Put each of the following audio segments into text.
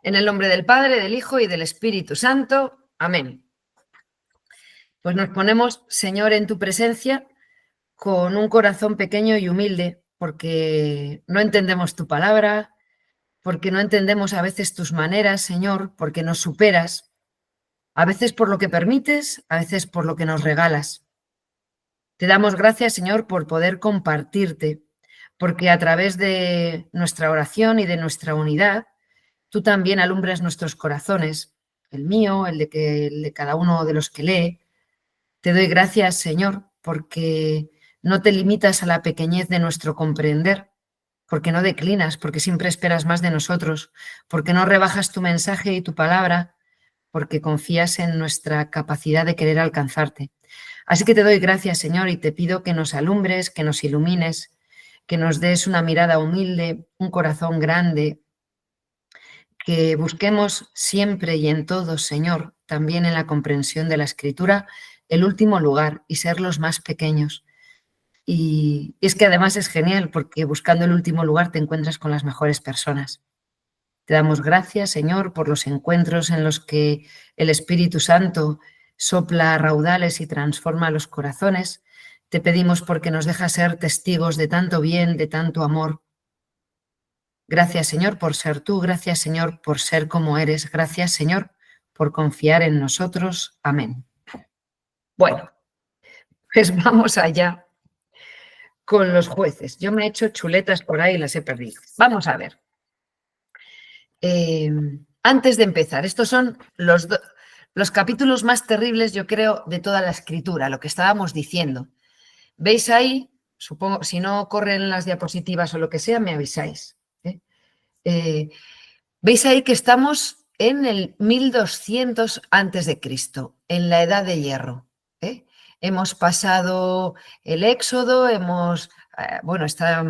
En el nombre del Padre, del Hijo y del Espíritu Santo. Amén. Pues nos ponemos, Señor, en tu presencia con un corazón pequeño y humilde, porque no entendemos tu palabra, porque no entendemos a veces tus maneras, Señor, porque nos superas, a veces por lo que permites, a veces por lo que nos regalas. Te damos gracias, Señor, por poder compartirte, porque a través de nuestra oración y de nuestra unidad, tú también alumbras nuestros corazones, el mío, el de cada uno de los que lee. Te doy gracias, Señor, porque no te limitas a la pequeñez de nuestro comprender, porque no declinas, porque siempre esperas más de nosotros, porque no rebajas tu mensaje y tu palabra, porque confías en nuestra capacidad de querer alcanzarte. Así que te doy gracias, Señor, y te pido que nos alumbres, que nos ilumines, que nos des una mirada humilde, un corazón grande, que busquemos siempre y en todo, Señor, también en la comprensión de la Escritura, el último lugar y ser los más pequeños. Y es que además es genial porque buscando el último lugar te encuentras con las mejores personas. Te damos gracias, Señor, por los encuentros en los que el Espíritu Santo sopla raudales y transforma los corazones. Te pedimos porque nos dejas ser testigos de tanto bien, de tanto amor. Gracias, Señor, por ser tú. Gracias, Señor, por ser como eres. Gracias, Señor, por confiar en nosotros. Amén. Bueno, pues vamos allá con los jueces. Yo me he hecho chuletas por ahí y las he perdido. Vamos a ver. Antes de empezar, estos son los capítulos más terribles, yo creo, de toda la escritura, lo que estábamos diciendo. ¿Veis ahí? Supongo, si no corren las diapositivas o lo que sea, me avisáis. ¿Veis ahí que estamos en el 1200 antes de Cristo, en la Edad de Hierro? Hemos pasado el Éxodo, bueno, esta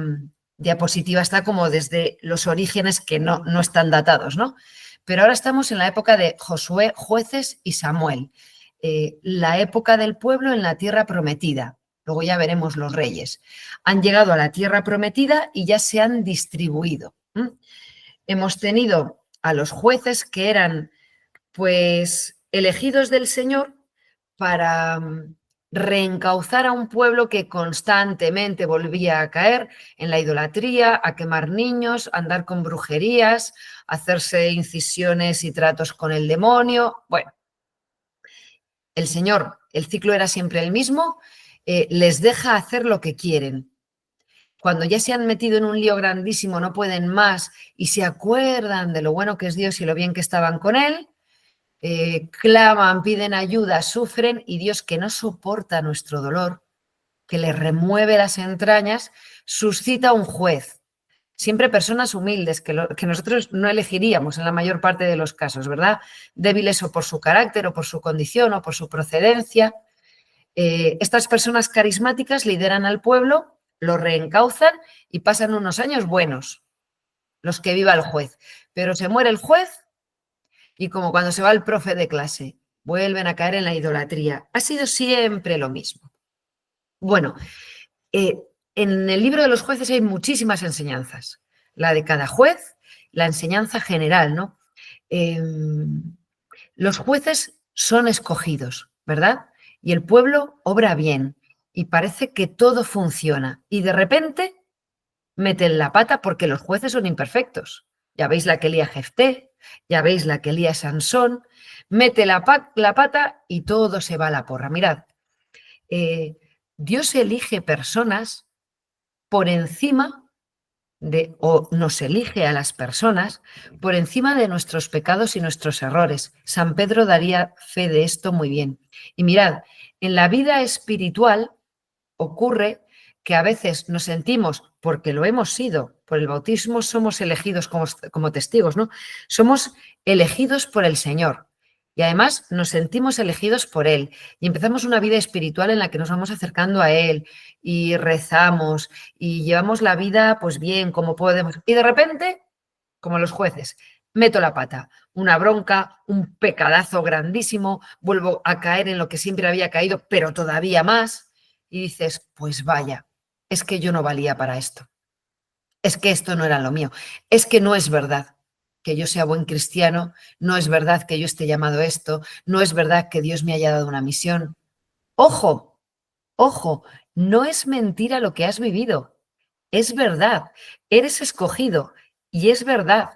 diapositiva está como desde los orígenes que no están datados, ¿no? Pero ahora estamos en la época de Josué, Jueces y Samuel, la época del pueblo en la tierra prometida. Luego ya veremos los reyes. Han llegado a la tierra prometida y ya se han distribuido. Hemos tenido a los jueces que eran, pues, elegidos del Señor para reencauzar a un pueblo que constantemente volvía a caer en la idolatría, a quemar niños, a andar con brujerías, a hacerse incisiones y tratos con el demonio. Bueno, el Señor, el ciclo era siempre el mismo, les deja hacer lo que quieren. Cuando ya se han metido en un lío grandísimo, no pueden más y se acuerdan de lo bueno que es Dios y lo bien que estaban con Él, claman, piden ayuda, sufren y Dios, que no soporta nuestro dolor, que les remueve las entrañas, suscita un juez. Siempre personas humildes que nosotros no elegiríamos en la mayor parte de los casos, ¿verdad? Débiles o por su carácter o por su condición o por su procedencia. Estas personas carismáticas lideran al pueblo, lo reencauzan y pasan unos años buenos, los que viva el juez. Pero se muere el juez y como cuando se va el profe de clase, vuelven a caer en la idolatría. Ha sido siempre lo mismo. Bueno, en el libro de los jueces hay muchísimas enseñanzas. La de cada juez, la enseñanza general, ¿no? Los jueces son escogidos, ¿verdad? Y el pueblo obra bien y parece que todo funciona. Y de repente meten la pata porque los jueces son imperfectos. Ya veis la que lía Jefté, ya veis la que lía Sansón, mete la pata y todo se va a la porra. Mirad, Dios elige personas por encima o nos elige a las personas por encima de nuestros pecados y nuestros errores. San Pedro daría fe de esto muy bien. Y mirad, en la vida espiritual ocurre que a veces nos sentimos, porque lo hemos sido, por el bautismo somos elegidos como testigos, ¿no? Somos elegidos por el Señor. Y además nos sentimos elegidos por Él y empezamos una vida espiritual en la que nos vamos acercando a Él y rezamos y llevamos la vida pues bien, como podemos. Y de repente, como los jueces, meto la pata, una bronca, un pecadazo grandísimo, vuelvo a caer en lo que siempre había caído, pero todavía más. Y dices, pues vaya, es que yo no valía para esto. Es que esto no era lo mío. Es que no es verdad. que yo sea buen cristiano, no es verdad que yo esté llamado a esto, no es verdad que Dios me haya dado una misión. Ojo, ojo, no es mentira lo que has vivido, es verdad, eres escogido y es verdad.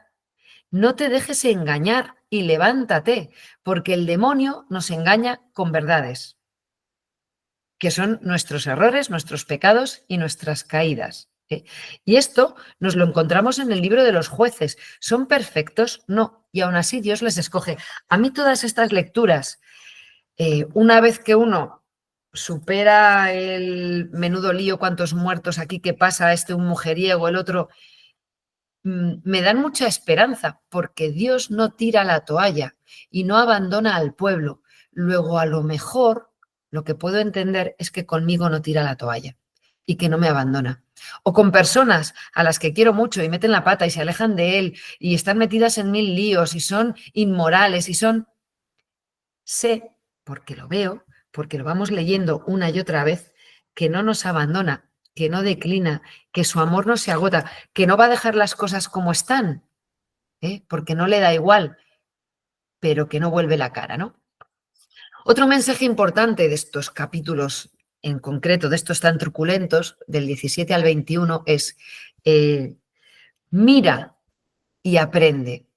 No te dejes engañar y levántate, porque el demonio nos engaña con verdades, que son nuestros errores, nuestros pecados y nuestras caídas. Y esto nos lo encontramos en el libro de los jueces. ¿Son perfectos? No. Y aún así Dios les escoge. A mí todas estas lecturas, una vez que uno supera el menudo lío, cuántos muertos aquí, qué pasa, este un mujeriego, el otro, me dan mucha esperanza, porque Dios no tira la toalla y no abandona al pueblo. Luego, a lo mejor, lo que puedo entender es que conmigo no tira la toalla y que no me abandona. O con personas a las que quiero mucho y meten la pata y se alejan de él y están metidas en mil líos y son inmorales y son... Sé, porque lo veo, porque lo vamos leyendo una y otra vez, que no nos abandona, que no declina, que su amor no se agota, que no va a dejar las cosas como están, porque no le da igual, pero que no vuelve la cara, ¿no? Otro mensaje importante de estos capítulos en concreto, de estos tan truculentos, del 17 al 21, es mira y aprende.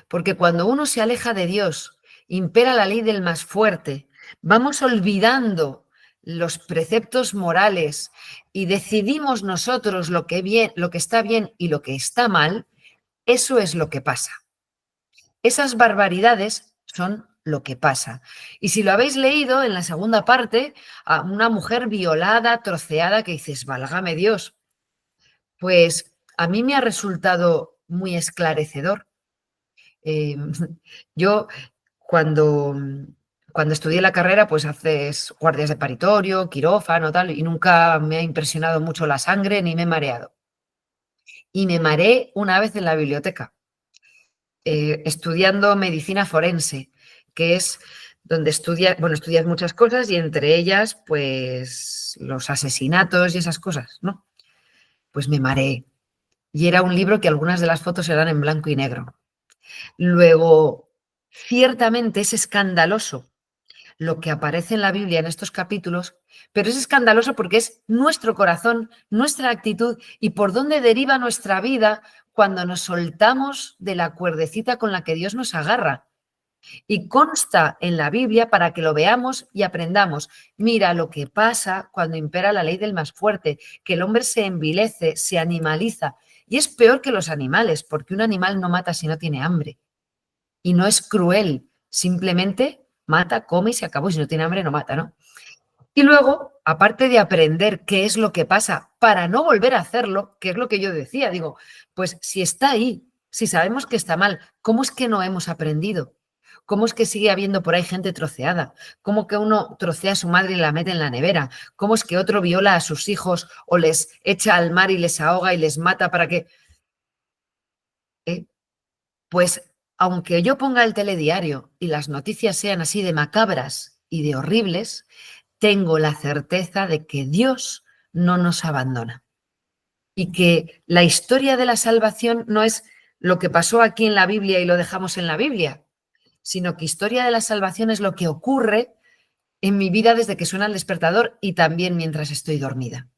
Porque cuando uno se aleja de Dios, impera la ley del más fuerte, vamos olvidando los preceptos morales y decidimos nosotros lo que está bien y lo que está mal, eso es lo que pasa. Esas barbaridades son lo que pasa. Y si lo habéis leído en la segunda parte, a una mujer violada, troceada, que dices, válgame Dios, pues a mí me ha resultado muy esclarecedor. Yo cuando, cuando estudié la carrera, pues haces guardias de paritorio, quirófano, tal, y nunca me ha impresionado mucho la sangre ni me he mareado. Y me mareé una vez en la biblioteca, estudiando medicina forense, que es donde estudias muchas cosas y entre ellas, pues, los asesinatos y esas cosas, ¿no? Pues me mareé. Y era un libro que algunas de las fotos eran en blanco y negro. Luego, ciertamente es escandaloso lo que aparece en la Biblia en estos capítulos, pero es escandaloso porque es nuestro corazón, nuestra actitud y por dónde deriva nuestra vida cuando nos soltamos de la cuerdecita con la que Dios nos agarra. Y consta en la Biblia para que lo veamos y aprendamos. Mira lo que pasa cuando impera la ley del más fuerte, que el hombre se envilece, se animaliza. Y es peor que los animales, porque un animal no mata si no tiene hambre. Y no es cruel, simplemente mata, come y se acabó. Si no tiene hambre, no mata, ¿no? Y luego, aparte de aprender qué es lo que pasa para no volver a hacerlo, que es lo que yo decía, digo, pues si está ahí, si sabemos que está mal, ¿cómo es que no hemos aprendido? ¿Cómo es que sigue habiendo por ahí gente troceada? ¿Cómo que uno trocea a su madre y la mete en la nevera? ¿Cómo es que otro viola a sus hijos o les echa al mar y les ahoga y les mata para que... Pues aunque yo ponga el telediario y las noticias sean así de macabras y de horribles, tengo la certeza de que Dios no nos abandona y que la historia de la salvación no es lo que pasó aquí en la Biblia y lo dejamos en la Biblia, sino que historia de la salvación es lo que ocurre en mi vida desde que suena el despertador y también mientras estoy dormida.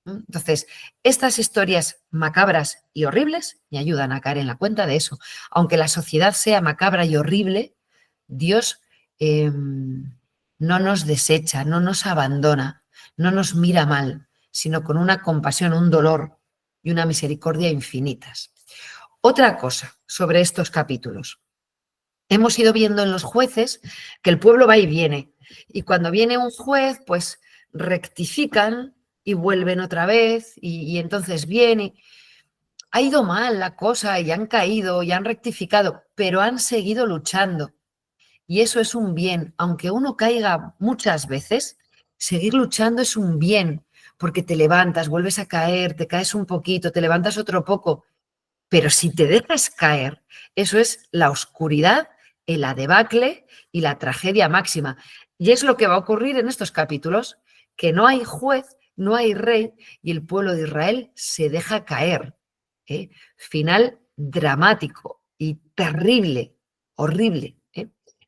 Entonces, estas historias macabras y horribles me ayudan a caer en la cuenta de eso. Aunque la sociedad sea macabra y horrible, Dios no nos desecha, no nos abandona, no nos mira mal, sino con una compasión, un dolor y una misericordia infinitas. Otra cosa sobre estos capítulos. Hemos ido viendo en los jueces que el pueblo va y viene. Y cuando viene un juez, pues rectifican y vuelven otra vez y entonces viene. Ha ido mal la cosa y han caído y han rectificado, pero han seguido luchando. Y eso es un bien. Aunque uno caiga muchas veces, seguir luchando es un bien, porque te levantas, vuelves a caer, te caes un poquito, te levantas otro poco. Pero si te dejas caer, eso es la oscuridad, el debacle y la tragedia máxima. Y es lo que va a ocurrir en estos capítulos, que no hay juez, no hay rey y el pueblo de Israel se deja caer. Final dramático y terrible, horrible.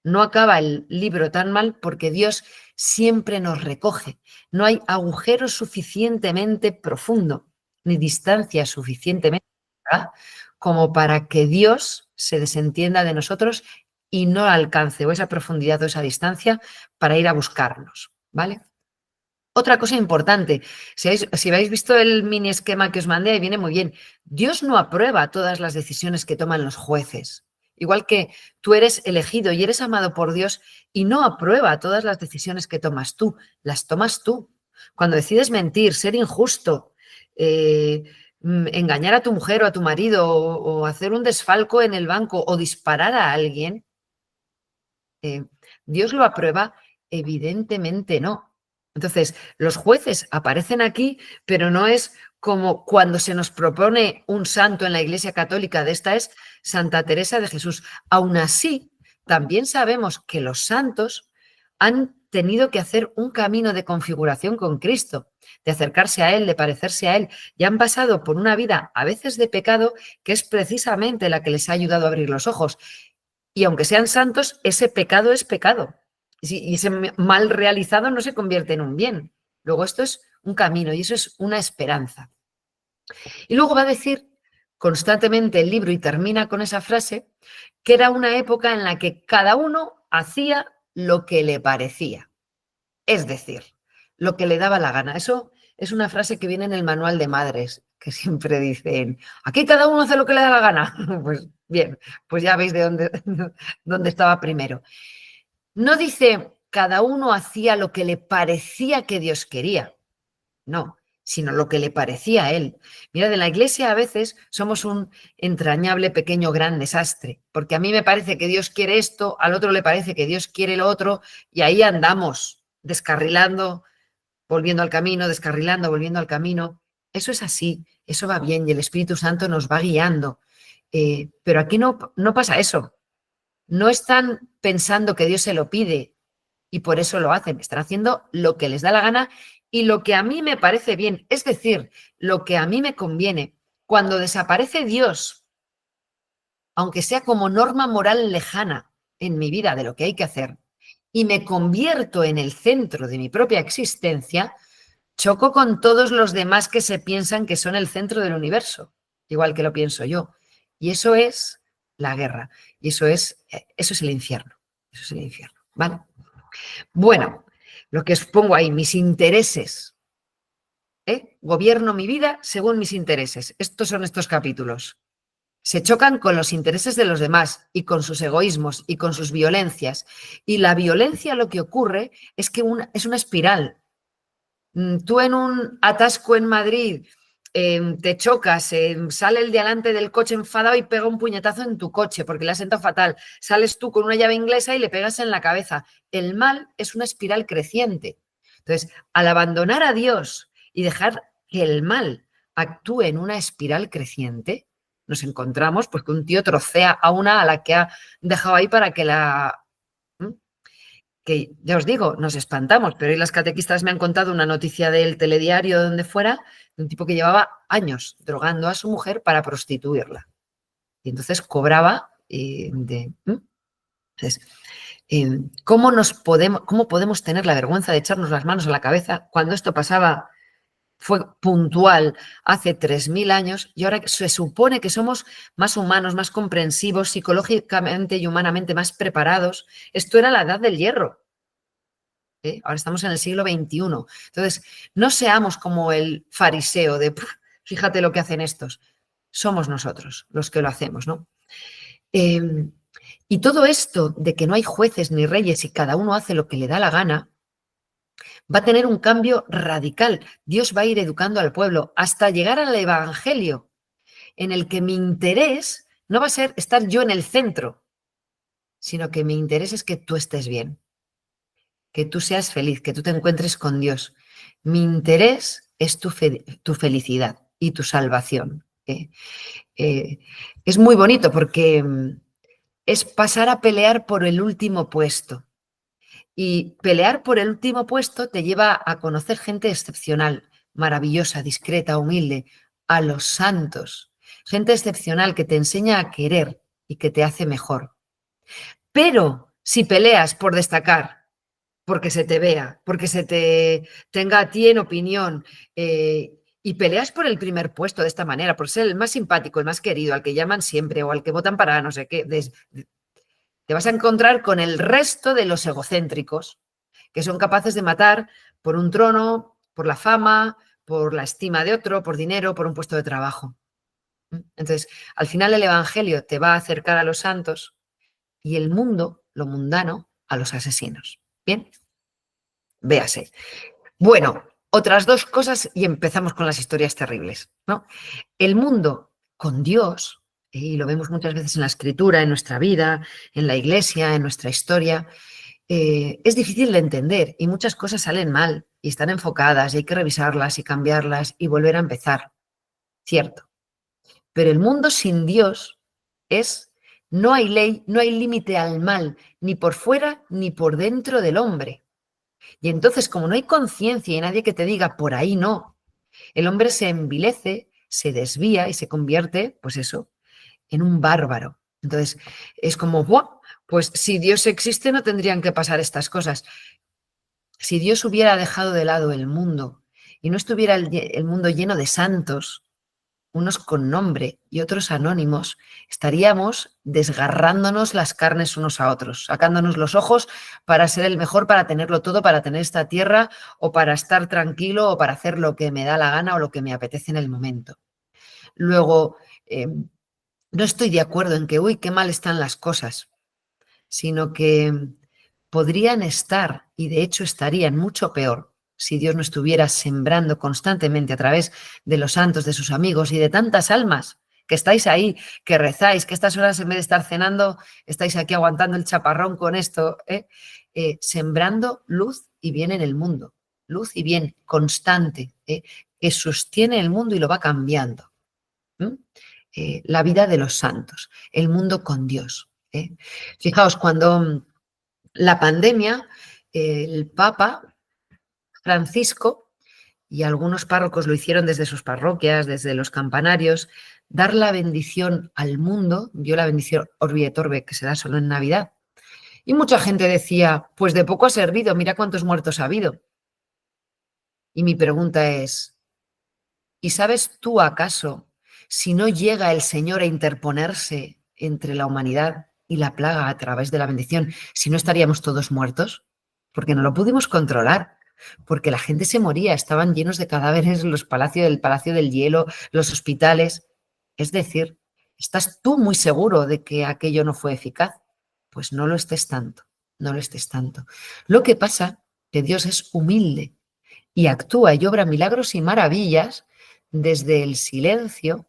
No acaba el libro tan mal porque Dios siempre nos recoge. No hay agujero suficientemente profundo ni distancia suficientemente larga como para que Dios se desentienda de nosotros y no alcance o esa profundidad o esa distancia para ir a buscarnos, ¿vale? Otra cosa importante, si habéis visto el mini esquema que os mandé, ahí viene muy bien. Dios no aprueba todas las decisiones que toman los jueces. Igual que tú eres elegido y eres amado por Dios y no aprueba todas las decisiones que tomas tú, las tomas tú. Cuando decides mentir, ser injusto, engañar a tu mujer o a tu marido o hacer un desfalco en el banco o disparar a alguien, ¿Dios lo aprueba? Evidentemente no. Entonces, los jueces aparecen aquí, pero no es como cuando se nos propone un santo en la Iglesia Católica, de esta es Santa Teresa de Jesús. Aún así, también sabemos que los santos han tenido que hacer un camino de configuración con Cristo, de acercarse a Él, de parecerse a Él, y han pasado por una vida a veces de pecado, que es precisamente la que les ha ayudado a abrir los ojos. Y aunque sean santos, ese pecado es pecado. Y ese mal realizado no se convierte en un bien. Luego esto es un camino y eso es una esperanza. Y luego va a decir constantemente el libro y termina con esa frase, que era una época en la que cada uno hacía lo que le parecía. Es decir, lo que le daba la gana. Eso es una frase que viene en el manual de madres, que siempre dicen, aquí cada uno hace lo que le da la gana. Pues bien, pues ya veis de dónde estaba primero. No dice cada uno hacía lo que le parecía que Dios quería, no, sino lo que le parecía a él. Mirad, en la iglesia a veces somos un entrañable pequeño gran desastre, porque a mí me parece que Dios quiere esto, al otro le parece que Dios quiere lo otro, y ahí andamos descarrilando, volviendo al camino, descarrilando, volviendo al camino. Eso es así, eso va bien y el Espíritu Santo nos va guiando. Pero aquí no pasa eso. No están pensando que Dios se lo pide y por eso lo hacen. Están haciendo lo que les da la gana y lo que a mí me parece bien, es decir, lo que a mí me conviene. Cuando desaparece Dios, aunque sea como norma moral lejana en mi vida de lo que hay que hacer, y me convierto en el centro de mi propia existencia, choco con todos los demás que se piensan que son el centro del universo, igual que lo pienso yo. Y eso es la guerra. Y eso es el infierno. Eso es el infierno. ¿Vale? Bueno, lo que os pongo ahí, mis intereses. Gobierno mi vida según mis intereses. Estos son estos capítulos. Se chocan con los intereses de los demás y con sus egoísmos y con sus violencias. Y la violencia lo que ocurre es que es una espiral. Tú en un atasco en Madrid te chocas, sale el de delante del coche enfadado y pega un puñetazo en tu coche porque le ha sentado fatal. Sales tú con una llave inglesa y le pegas en la cabeza. El mal es una espiral creciente. Entonces, al abandonar a Dios y dejar que el mal actúe en una espiral creciente, nos encontramos pues que un tío trocea a una a la que ha dejado ahí para que que ya os digo, nos espantamos, pero hoy las catequistas me han contado una noticia del telediario de donde fuera, de un tipo que llevaba años drogando a su mujer para prostituirla. Y entonces cobraba Entonces, ¿cómo podemos tener la vergüenza de echarnos las manos a la cabeza cuando esto pasaba, fue puntual hace 3000 años y ahora se supone que somos más humanos, más comprensivos, psicológicamente y humanamente más preparados? Esto era la edad del hierro. Ahora estamos en el siglo XXI. Entonces, no seamos como el fariseo de, fíjate lo que hacen estos. Somos nosotros los que lo hacemos, ¿no? Y todo esto de que no hay jueces ni reyes y cada uno hace lo que le da la gana, va a tener un cambio radical. Dios va a ir educando al pueblo hasta llegar al Evangelio, en el que mi interés no va a ser estar yo en el centro, sino que mi interés es que tú estés bien, que tú seas feliz, que tú te encuentres con Dios. Mi interés es tu felicidad y tu salvación. Es muy bonito porque es pasar a pelear por el último puesto. Y pelear por el último puesto te lleva a conocer gente excepcional, maravillosa, discreta, humilde, a los santos. Gente excepcional que te enseña a querer y que te hace mejor. Pero si peleas por destacar, porque se te vea, porque se te tenga a ti en opinión, y peleas por el primer puesto de esta manera, por ser el más simpático, el más querido, al que llaman siempre o al que votan para no sé qué, te vas a encontrar con el resto de los egocéntricos que son capaces de matar por un trono, por la fama, por la estima de otro, por dinero, por un puesto de trabajo. Entonces, al final el Evangelio te va a acercar a los santos y el mundo, lo mundano, a los asesinos. Bien, véase. Bueno, otras dos cosas y empezamos con las historias terribles, ¿no? El mundo con Dios, y lo vemos muchas veces en la escritura, en nuestra vida, en la iglesia, en nuestra historia, es difícil de entender y muchas cosas salen mal y están enfocadas y hay que revisarlas y cambiarlas y volver a empezar, cierto. Pero el mundo sin Dios es, no hay ley, no hay límite al mal, ni por fuera ni por dentro del hombre. Y entonces, como no hay conciencia y nadie que te diga por ahí no, el hombre se envilece, se desvía y se convierte, pues eso, en un bárbaro. Entonces, es como, ¡buah! Pues si Dios existe no tendrían que pasar estas cosas. Si Dios hubiera dejado de lado el mundo y no estuviera el mundo lleno de santos, unos con nombre y otros anónimos, estaríamos desgarrándonos las carnes unos a otros, sacándonos los ojos para ser el mejor, para tenerlo todo, para tener esta tierra o para estar tranquilo o para hacer lo que me da la gana o lo que me apetece en el momento. Luego, no estoy de acuerdo en que, uy, qué mal están las cosas, sino que podrían estar, y de hecho estarían mucho peor, si Dios no estuviera sembrando constantemente a través de los santos, de sus amigos y de tantas almas que estáis ahí, que rezáis, que estas horas en vez de estar cenando, estáis aquí aguantando el chaparrón con esto, sembrando luz y bien en el mundo, luz y bien constante, que sostiene el mundo y lo va cambiando. La vida de los santos, el mundo con Dios. Fijaos, cuando la pandemia, el Papa Francisco y algunos párrocos lo hicieron desde sus parroquias, desde los campanarios, dar la bendición al mundo, dio la bendición Orbi et Orbe, que se da solo en Navidad. Y mucha gente decía, pues de poco ha servido, mira cuántos muertos ha habido. Y mi pregunta es, ¿y sabes tú acaso si no llega el Señor a interponerse entre la humanidad y la plaga a través de la bendición, si no estaríamos todos muertos? Porque no lo pudimos controlar, porque la gente se moría, estaban llenos de cadáveres el Palacio del Hielo, los hospitales. Es decir, ¿estás tú muy seguro de que aquello no fue eficaz? Pues no lo estés tanto, no lo estés tanto. Lo que pasa que Dios es humilde y actúa y obra milagros y maravillas desde el silencio.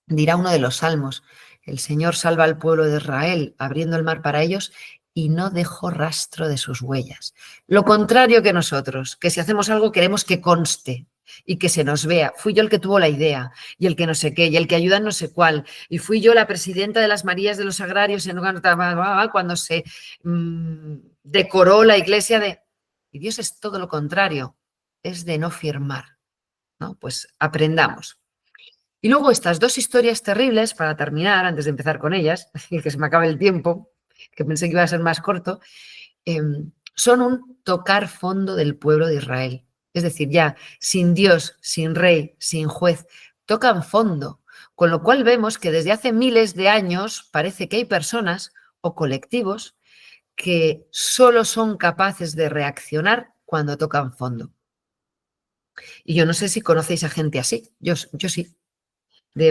Dirá uno de los salmos, el Señor salva al pueblo de Israel, abriendo el mar para ellos y no dejó rastro de sus huellas. Lo contrario que nosotros, que si hacemos algo queremos que conste y que se nos vea. Fui yo el que tuvo la idea y el que no sé qué y el que ayuda en no sé cuál. Y fui yo la presidenta de las Marías de los Agrarios en cuando se decoró la iglesia de... Y Dios es todo lo contrario, es de no firmar, ¿no? Pues aprendamos. Y luego estas dos historias terribles, para terminar, antes de empezar con ellas, y que se me acabe el tiempo, que pensé que iba a ser más corto, son un tocar fondo del pueblo de Israel. Es decir, ya sin Dios, sin rey, sin juez, tocan fondo. Con lo cual vemos que desde hace miles de años parece que hay personas o colectivos que solo son capaces de reaccionar cuando tocan fondo. Y yo no sé si conocéis a gente así, yo sí.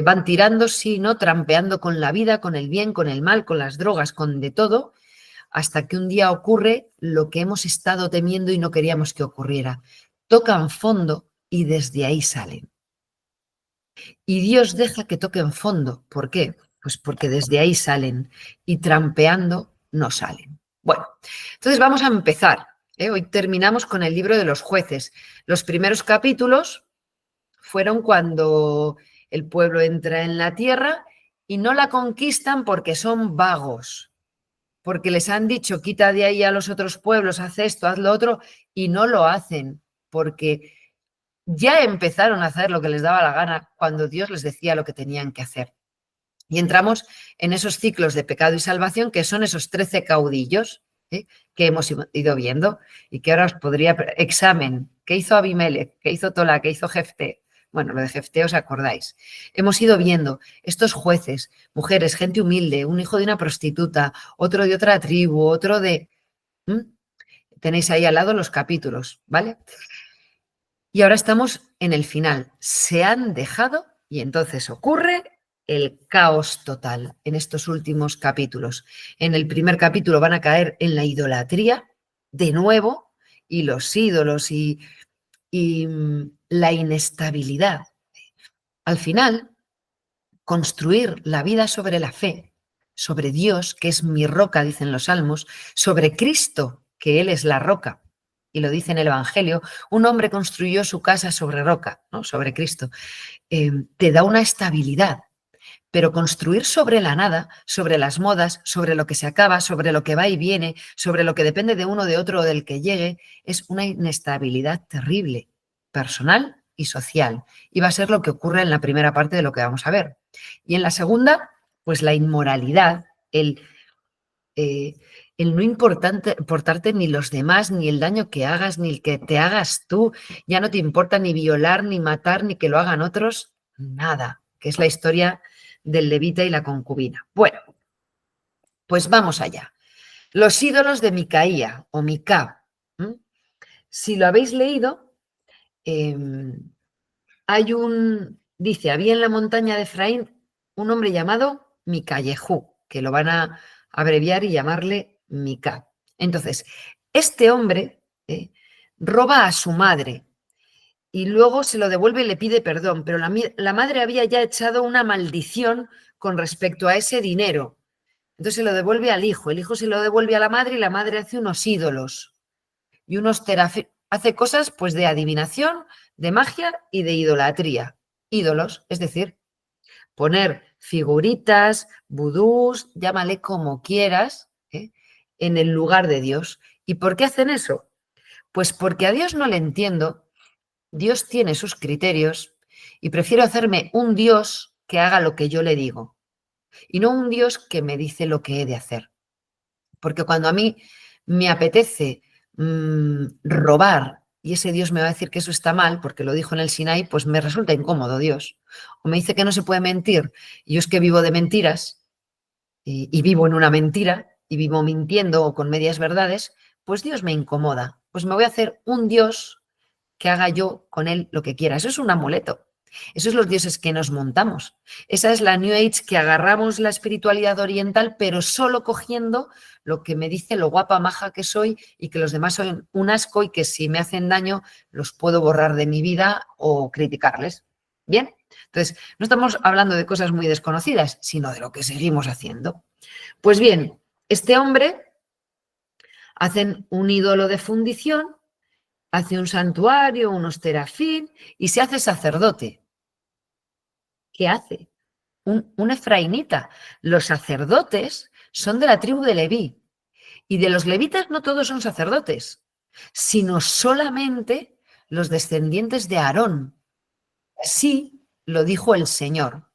Van tirando, sí, ¿no? Trampeando con la vida, con el bien, con el mal, con las drogas, con de todo, hasta que un día ocurre lo que hemos estado temiendo y no queríamos que ocurriera. Tocan fondo y desde ahí salen. Y Dios deja que toquen fondo. ¿Por qué? Pues porque desde ahí salen y trampeando no salen. Bueno, entonces vamos a empezar. Hoy terminamos con el libro de los jueces. Los primeros capítulos fueron cuando el pueblo entra en la tierra y no la conquistan porque son vagos, porque les han dicho quita de ahí a los otros pueblos, haz esto, haz lo otro, y no lo hacen porque ya empezaron a hacer lo que les daba la gana cuando Dios les decía lo que tenían que hacer. Y entramos en esos ciclos de pecado y salvación que son esos 13 caudillos que hemos ido viendo y que ahora os podría... Examen, ¿qué hizo Abimelech? ¿Qué hizo Tola? ¿Qué hizo Jefté? Bueno, lo de Jefté os acordáis. Hemos ido viendo estos jueces, mujeres, gente humilde, un hijo de una prostituta, otro de otra tribu, otro de... Tenéis ahí al lado los capítulos, ¿vale? Y ahora estamos en el final. Se han dejado y entonces ocurre el caos total en estos últimos capítulos. En el primer capítulo van a caer en la idolatría de nuevo y los ídolos y la inestabilidad. Al final, construir la vida sobre la fe, sobre Dios, que es mi roca, dicen los salmos, sobre Cristo, que Él es la roca. Y lo dice en el Evangelio, un hombre construyó su casa sobre roca, ¿no? Sobre Cristo. Te da una estabilidad, pero construir sobre la nada, sobre las modas, sobre lo que se acaba, sobre lo que va y viene, sobre lo que depende de uno, de otro o del que llegue, es una inestabilidad terrible, personal y social. Y va a ser lo que ocurre en la primera parte de lo que vamos a ver. Y en la segunda, pues la inmoralidad, el no importarte ni los demás, ni el daño que hagas, ni el que te hagas tú, ya no te importa ni violar, ni matar, ni que lo hagan otros, nada, que es la historia del levita y la concubina. Bueno, pues vamos allá. Los ídolos de Micaía o Mica. Si lo habéis leído, dice, había en la montaña de Efraín un hombre llamado Micallejú, que lo van a abreviar y llamarle Mica. Entonces, este hombre roba a su madre y luego se lo devuelve y le pide perdón, pero la madre había ya echado una maldición con respecto a ese dinero. Entonces se lo devuelve al hijo, el hijo se lo devuelve a la madre y la madre hace unos ídolos y hace cosas pues de adivinación, de magia y de idolatría. Ídolos, es decir, poner figuritas, vudús, llámale como quieras, en el lugar de Dios. ¿Y por qué hacen eso? Pues porque a Dios no le entiendo, Dios tiene sus criterios y prefiero hacerme un Dios que haga lo que yo le digo y no un Dios que me dice lo que he de hacer. Porque cuando a mí me apetece robar y ese Dios me va a decir que eso está mal porque lo dijo en el Sinaí, pues me resulta incómodo Dios. O me dice que no se puede mentir y yo es que vivo de mentiras y vivo en una mentira y vivo mintiendo o con medias verdades, pues Dios me incomoda. Pues me voy a hacer un Dios que haga yo con él lo que quiera. Eso es un amuleto. Esos son los dioses que nos montamos. Esa es la New Age que agarramos la espiritualidad oriental, pero solo cogiendo lo que me dice lo guapa, maja que soy y que los demás son un asco y que si me hacen daño los puedo borrar de mi vida o criticarles. ¿Bien? Entonces, no estamos hablando de cosas muy desconocidas, sino de lo que seguimos haciendo. Pues bien, este hombre hacen un ídolo de fundición, hace un santuario, unos terafín y se hace sacerdote. ¿Qué hace? Un efraínita. Los sacerdotes son de la tribu de Leví. Y de los levitas no todos son sacerdotes, sino solamente los descendientes de Aarón. Así lo dijo el Señor.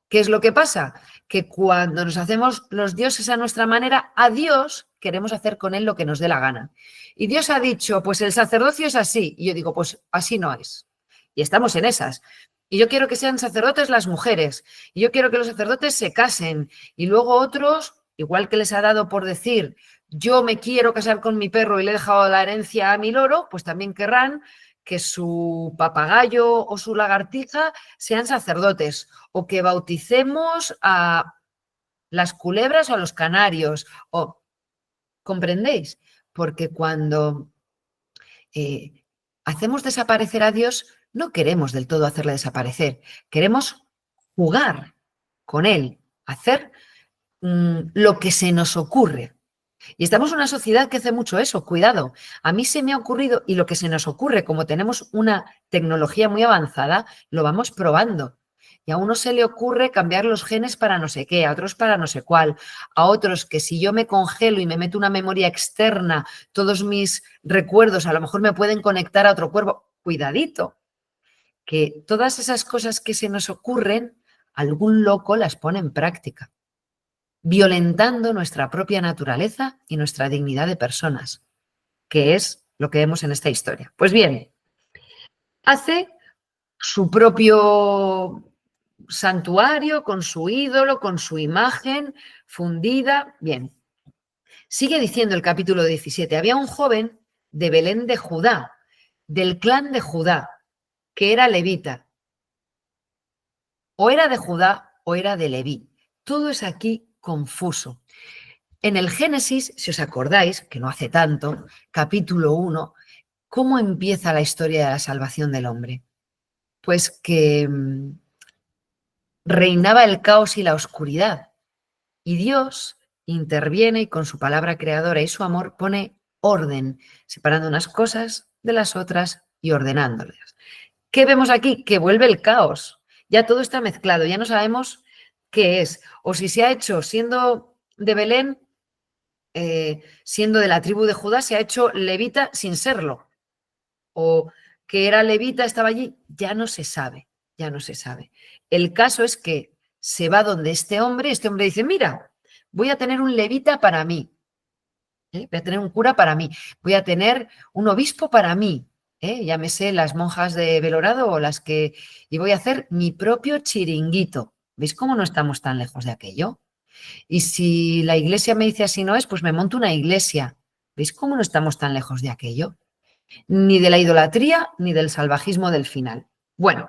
¿Qué es lo que pasa? Que cuando nos hacemos los dioses a nuestra manera, a Dios queremos hacer con él lo que nos dé la gana. Y Dios ha dicho, pues el sacerdocio es así. Y yo digo, pues así no es. Y estamos en esas. Y yo quiero que sean sacerdotes las mujeres. Y yo quiero que los sacerdotes se casen. Y luego otros, igual que les ha dado por decir, yo me quiero casar con mi perro y le he dejado la herencia a mi loro, pues también querrán que su papagayo o su lagartija sean sacerdotes o que bauticemos a las culebras o a los canarios. ¿Comprendéis? Porque cuando hacemos desaparecer a Dios, no queremos del todo hacerle desaparecer, queremos jugar con él, hacer lo que se nos ocurre. Y estamos en una sociedad que hace mucho eso, cuidado. A mí se me ha ocurrido, y lo que se nos ocurre, como tenemos una tecnología muy avanzada, lo vamos probando. Y a uno se le ocurre cambiar los genes para no sé qué, a otros para no sé cuál, a otros que si yo me congelo y me meto una memoria externa, todos mis recuerdos a lo mejor me pueden conectar a otro cuerpo. Cuidadito, que todas esas cosas que se nos ocurren, algún loco las pone en práctica, violentando nuestra propia naturaleza y nuestra dignidad de personas, que es lo que vemos en esta historia. Pues bien, hace su propio santuario con su ídolo, con su imagen fundida. Bien, sigue diciendo el capítulo 17, había un joven de Belén de Judá, del clan de Judá, que era levita. O era de Judá o era de Leví. Todo es aquí confuso. En el Génesis, si os acordáis, que no hace tanto, capítulo 1, ¿cómo empieza la historia de la salvación del hombre? Pues que reinaba el caos y la oscuridad. Y Dios interviene y con su palabra creadora y su amor pone orden, separando unas cosas de las otras y ordenándolas. ¿Qué vemos aquí? Que vuelve el caos. Ya todo está mezclado, ya no sabemos qué es. O si se ha hecho siendo de Belén, siendo de la tribu de Judá, se ha hecho levita sin serlo. O que era levita, estaba allí, ya no se sabe, ya no se sabe. El caso es que se va donde este hombre dice, mira, voy a tener un levita para mí, voy a tener un cura para mí, voy a tener un obispo para mí, llámese las monjas de Belorado o las que... Y voy a hacer mi propio chiringuito. ¿Veis cómo no estamos tan lejos de aquello? Y si la iglesia me dice así no es, pues me monto una iglesia. ¿Veis cómo no estamos tan lejos de aquello? Ni de la idolatría ni del salvajismo del final. Bueno,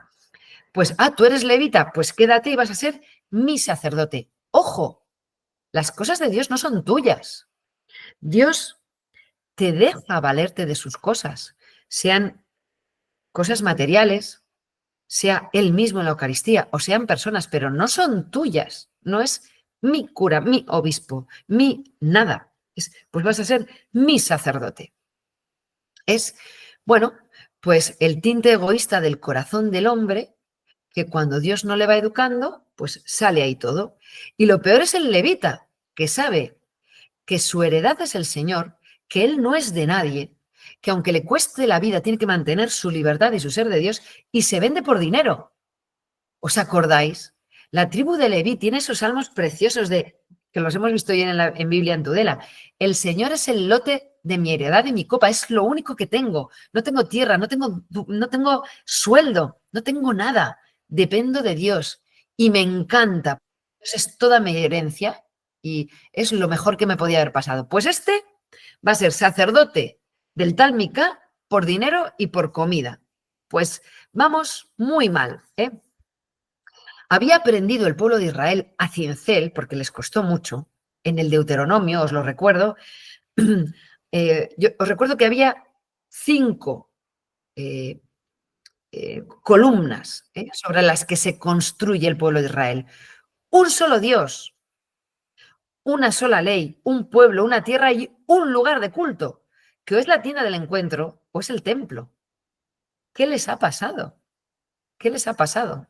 pues, tú eres levita, pues quédate y vas a ser mi sacerdote. Ojo, las cosas de Dios no son tuyas. Dios te deja valerte de sus cosas, sean cosas materiales, sea Él mismo en la Eucaristía o sean personas, pero no son tuyas. No es mi cura, mi obispo, mi nada. Pues vas a ser mi sacerdote. Es, bueno, pues el tinte egoísta del corazón del hombre que cuando Dios no le va educando, pues sale ahí todo. Y lo peor es el levita, que sabe que su heredad es el Señor, que Él no es de nadie, que aunque le cueste la vida, tiene que mantener su libertad y su ser de Dios, y se vende por dinero. ¿Os acordáis? La tribu de Leví tiene esos salmos preciosos que los hemos visto hoy en Biblia en Tudela. El Señor es el lote de mi heredad y mi copa, es lo único que tengo. No tengo tierra, no tengo sueldo, no tengo nada. Dependo de Dios y me encanta. Es toda mi herencia y es lo mejor que me podía haber pasado. Pues este va a ser sacerdote del tal Mica por dinero y por comida. Pues vamos muy mal, ¿eh? Había aprendido el pueblo de Israel a cincel, porque les costó mucho, en el Deuteronomio, os lo recuerdo. Yo os recuerdo que había 5 columnas sobre las que se construye el pueblo de Israel. Un solo Dios, una sola ley, un pueblo, una tierra y un lugar de culto, que o es la tienda del encuentro o es el templo. ¿Qué les ha pasado? ¿Qué les ha pasado?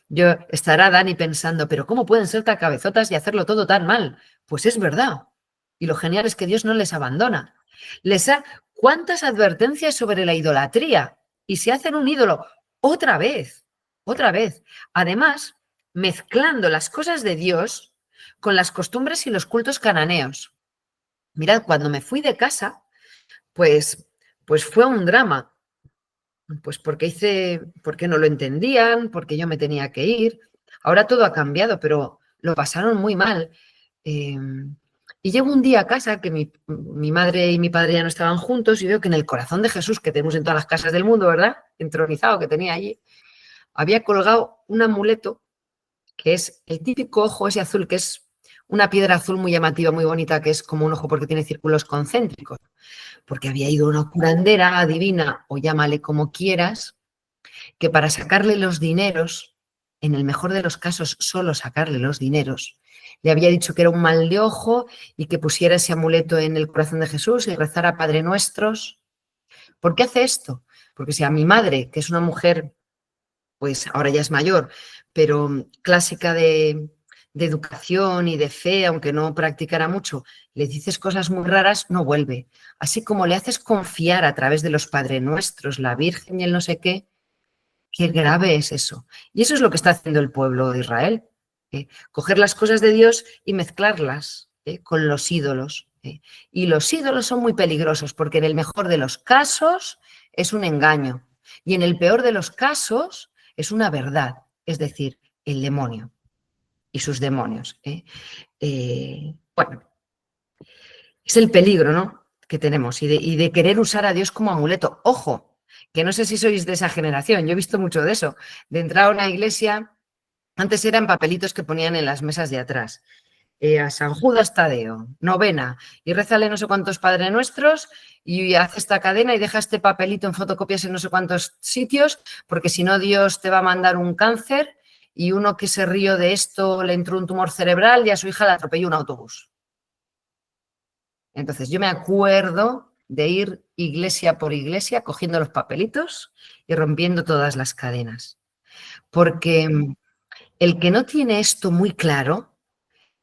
Yo estará Dani pensando, pero ¿cómo pueden ser tan cabezotas y hacerlo todo tan mal? Pues es verdad. Y lo genial es que Dios no les abandona. ¿Cuántas advertencias sobre la idolatría? Y se hacen un ídolo otra vez, otra vez. Además, mezclando las cosas de Dios con las costumbres y los cultos cananeos. Mirad, cuando me fui de casa, pues fue un drama. Pues porque no lo entendían, porque yo me tenía que ir. Ahora todo ha cambiado, pero lo pasaron muy mal. Y llego un día a casa que mi madre y mi padre ya no estaban juntos y veo que en el corazón de Jesús, que tenemos en todas las casas del mundo, ¿verdad? Entronizado que tenía allí, había colgado un amuleto que es el típico ojo ese azul, que es una piedra azul muy llamativa, muy bonita, que es como un ojo porque tiene círculos concéntricos. Porque había ido una curandera adivina, o llámale como quieras, que para sacarle los dineros, en el mejor de los casos solo sacarle los dineros, le había dicho que era un mal de ojo y que pusiera ese amuleto en el corazón de Jesús y rezara Padre Nuestros. ¿Por qué hace esto? Porque si a mi madre, que es una mujer, pues ahora ya es mayor, pero clásica de educación y de fe, aunque no practicara mucho, le dices cosas muy raras, no vuelve. Así como le haces confiar a través de los Padre Nuestros, la Virgen y el no sé qué, Qué grave es eso. Y eso es lo que está haciendo el pueblo de Israel. Coger las cosas de Dios y mezclarlas con los ídolos. Y los ídolos son muy peligrosos porque en el mejor de los casos es un engaño y en el peor de los casos es una verdad, es decir, el demonio y sus demonios. Bueno, es el peligro, ¿no?, que tenemos y de querer usar a Dios como amuleto. Ojo, que no sé si sois de esa generación, yo he visto mucho de eso, de entrar a una iglesia. Antes eran papelitos que ponían en las mesas de atrás. A San Judas Tadeo, novena, y rézale no sé cuántos Padre Nuestros y haz esta cadena y deja este papelito en fotocopias en no sé cuántos sitios, porque si no Dios te va a mandar un cáncer y uno que se rió de esto le entró un tumor cerebral y a su hija le atropelló un autobús. Entonces yo me acuerdo de ir iglesia por iglesia cogiendo los papelitos y rompiendo todas las cadenas, porque el que no tiene esto muy claro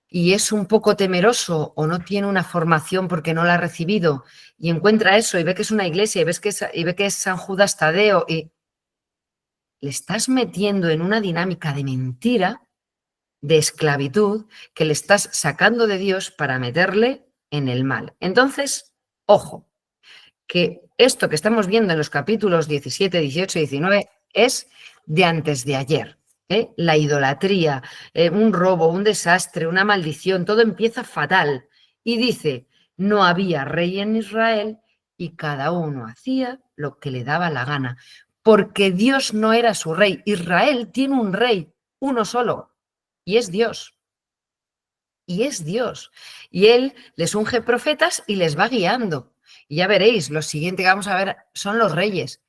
y es un poco temeroso o no tiene una formación porque no la ha recibido y encuentra eso y ve que es una iglesia y ve que es San Judas Tadeo y le estás metiendo en una dinámica de mentira, de esclavitud, que le estás sacando de Dios para meterle en el mal. Entonces, ojo, que esto que estamos viendo en los capítulos 17, 18 y 19 es de antes de ayer. La idolatría, un robo, un desastre, una maldición, todo empieza fatal. Y dice, no había rey en Israel y cada uno hacía lo que le daba la gana, porque Dios no era su rey. Israel tiene un rey, uno solo, y es Dios. Y es Dios. Y Él les unge profetas y les va guiando. Y ya veréis, lo siguiente que vamos a ver son los reyes.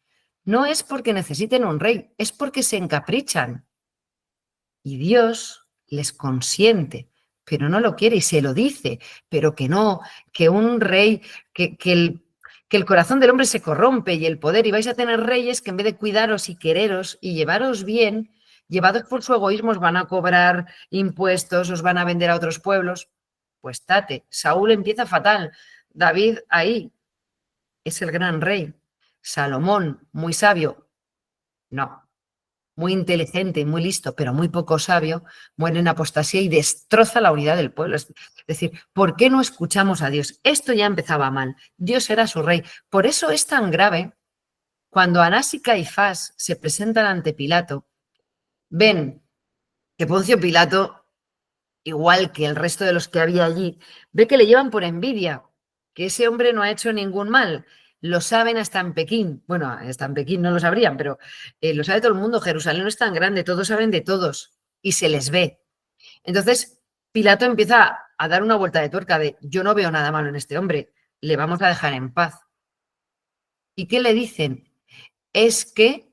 No es porque necesiten un rey, es porque se encaprichan. Y Dios les consiente, pero no lo quiere y se lo dice, pero que no, que un rey, que el corazón del hombre se corrompe y el poder, y vais a tener reyes que en vez de cuidaros y quereros y llevaros bien, llevados por su egoísmo, os van a cobrar impuestos, os van a vender a otros pueblos. Pues tate, Saúl empieza fatal, David ahí es el gran rey, Salomón muy sabio, no, muy inteligente, muy listo, pero muy poco sabio, muere en apostasía y destroza la unidad del pueblo. Es decir, ¿por qué no escuchamos a Dios? Esto ya empezaba mal. Dios era su rey. Por eso es tan grave cuando Anás y Caifás se presentan ante Pilato, ven que Poncio Pilato, igual que el resto de los que había allí, ve que le llevan por envidia, que ese hombre no ha hecho ningún mal. Lo saben hasta en Pekín. Bueno, hasta en Pekín no lo sabrían, pero lo sabe todo el mundo. Jerusalén no es tan grande, todos saben de todos y se les ve. Entonces, Pilato empieza a dar una vuelta de tuerca de yo no veo nada malo en este hombre, le vamos a dejar en paz. ¿Y qué le dicen? Es que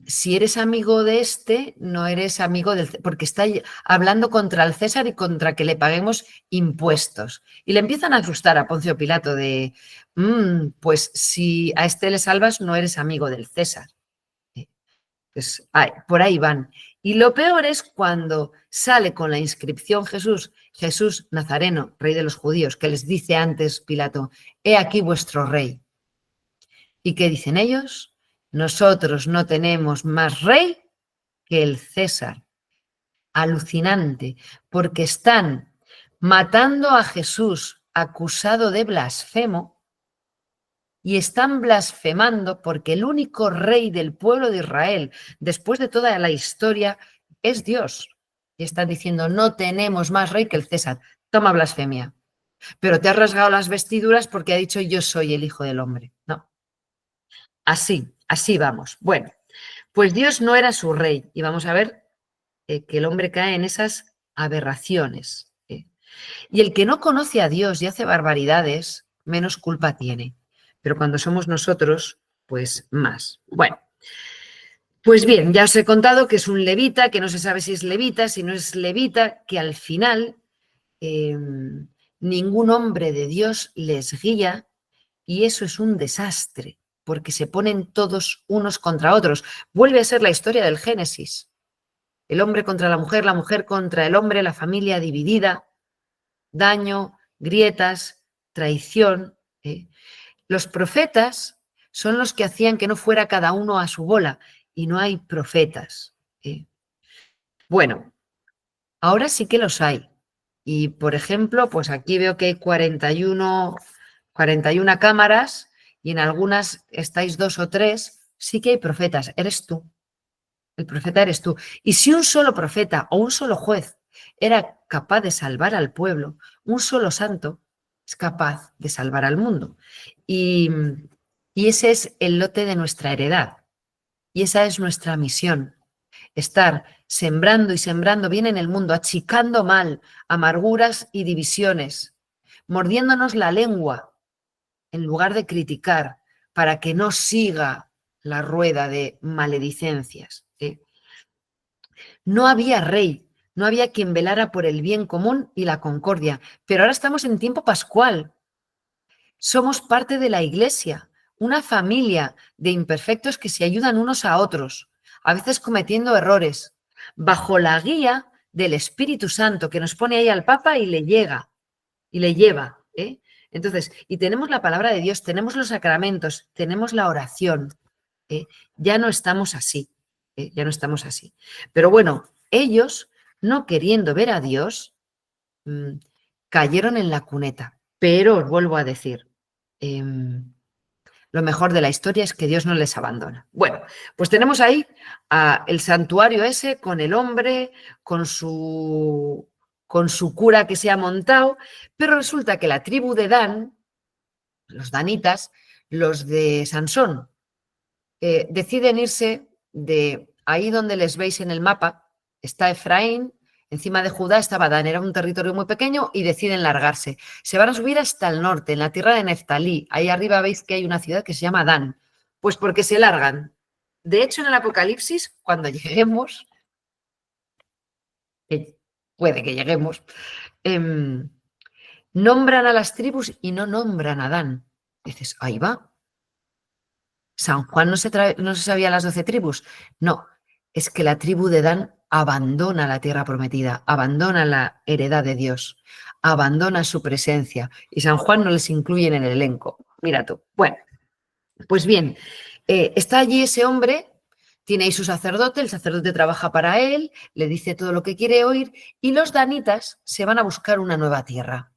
si eres amigo de este, no eres amigo del... porque está hablando contra el César y contra que le paguemos impuestos. Y le empiezan a asustar a Poncio Pilato de, pues si a este le salvas, no eres amigo del César. Pues, por ahí van. Y lo peor es cuando sale con la inscripción Jesús, Jesús Nazareno, rey de los judíos, que les dice antes Pilato, he aquí vuestro rey. ¿Y qué dicen ellos? Nosotros no tenemos más rey que el César. Alucinante, porque están matando a Jesús acusado de blasfemo y están blasfemando porque el único rey del pueblo de Israel, después de toda la historia, es Dios. Y están diciendo, no tenemos más rey que el César. Toma blasfemia. Pero te has rasgado las vestiduras porque ha dicho yo soy el Hijo del Hombre. No. Así vamos. Bueno, pues Dios no era su rey. Y vamos a ver que el hombre cae en esas aberraciones. Y el que no conoce a Dios y hace barbaridades, menos culpa tiene. Pero cuando somos nosotros, pues más. Bueno, pues bien, ya os he contado que es un levita, que no se sabe si es levita, si no es levita, que al final ningún hombre de Dios les guía y eso es un desastre, porque se ponen todos unos contra otros. Vuelve a ser la historia del Génesis. El hombre contra la mujer contra el hombre, la familia dividida, daño, grietas, traición. Los profetas son los que hacían que no fuera cada uno a su bola, y no hay profetas. Bueno, ahora sí que los hay. Y, por ejemplo, pues aquí veo que hay 41 cámaras y en algunas estáis 2 o 3, sí que hay profetas, eres tú. El profeta eres tú. Y si un solo profeta o un solo juez era capaz de salvar al pueblo, un solo santo es capaz de salvar al mundo. Y, y ese es el lote de nuestra heredad. Y esa es nuestra misión. Estar sembrando y sembrando bien en el mundo, achicando mal, amarguras y divisiones, mordiéndonos la lengua en lugar de criticar, para que no siga la rueda de maledicencias. No había rey, no había quien velara por el bien común y la concordia, pero ahora estamos en tiempo pascual. Somos parte de la Iglesia, una familia de imperfectos que se ayudan unos a otros, a veces cometiendo errores, bajo la guía del Espíritu Santo que nos pone ahí al Papa y le llega y le lleva. Entonces, y tenemos la palabra de Dios, tenemos los sacramentos, tenemos la oración. Ya no estamos así, ya no estamos así. Pero bueno, ellos, no queriendo ver a Dios, cayeron en la cuneta. Pero os vuelvo a decir, lo mejor de la historia es que Dios no les abandona. Bueno, pues tenemos ahí el santuario ese con el hombre, con su cura que se ha montado, pero resulta que la tribu de Dan, los danitas, los de Sansón, deciden irse de ahí donde les veis en el mapa, está Efraín, encima de Judá estaba Dan, era un territorio muy pequeño y deciden largarse. Se van a subir hasta el norte, en la tierra de Neftalí. Ahí arriba veis que hay una ciudad que se llama Dan. Pues porque se largan. De hecho, en el Apocalipsis, cuando lleguemos, que puede que lleguemos, nombran a las tribus y no nombran a Dan. Dices, ahí va. San Juan no se sabía las 12 tribus. No, es que la tribu de Dan abandona la tierra prometida, abandona la heredad de Dios, abandona su presencia y San Juan no les incluye en el elenco. Mira tú. Bueno, pues bien, está allí ese hombre, tiene ahí su sacerdote, el sacerdote trabaja para él, le dice todo lo que quiere oír y los danitas se van a buscar una nueva tierra.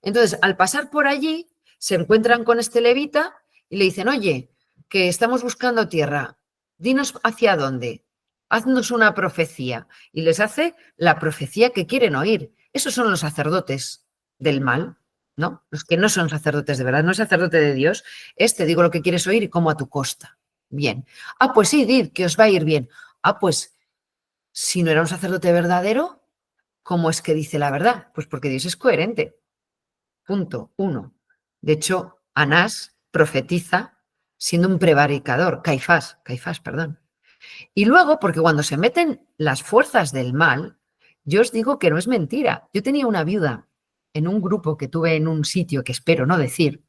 Entonces, al pasar por allí, se encuentran con este levita y le dicen, oye, que estamos buscando tierra, dinos hacia dónde, haznos una profecía. Y les hace la profecía que quieren oír. Esos son los sacerdotes del mal, ¿no? Los que no son sacerdotes de verdad, no es sacerdote de Dios, es te digo lo que quieres oír y como a tu costa. Bien. Ah, pues sí, did, que os va a ir bien. Ah, pues si no era un sacerdote verdadero, ¿cómo es que dice la verdad? Pues porque Dios es coherente. Punto uno. De hecho, Anás profetiza siendo un prevaricador, Caifás, perdón. Y luego, porque cuando se meten las fuerzas del mal, yo os digo que no es mentira. Yo tenía una viuda en un grupo que tuve en un sitio que espero no decir,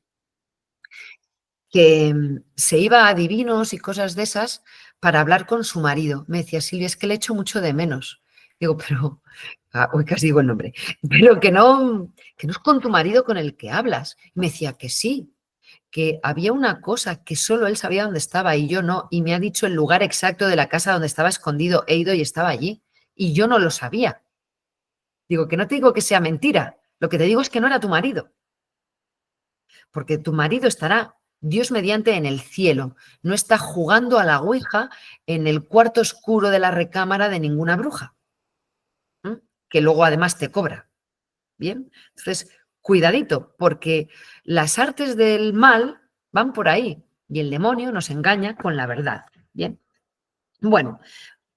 que se iba a divinos y cosas de esas para hablar con su marido. Me decía, Silvia, es que le echo mucho de menos. Digo, pero, hoy casi digo el nombre, pero que no es con tu marido con el que hablas. Y me decía que sí, que había una cosa que solo él sabía dónde estaba y yo no, y me ha dicho el lugar exacto de la casa donde estaba escondido, he ido y estaba allí, y yo no lo sabía. Digo, que no te digo que sea mentira, lo que te digo es que no era tu marido, porque tu marido estará, Dios mediante, en el cielo, no está jugando a la ouija en el cuarto oscuro de la recámara de ninguna bruja, que luego además te cobra. Bien, entonces, cuidadito, porque las artes del mal van por ahí y el demonio nos engaña con la verdad. Bien, bueno,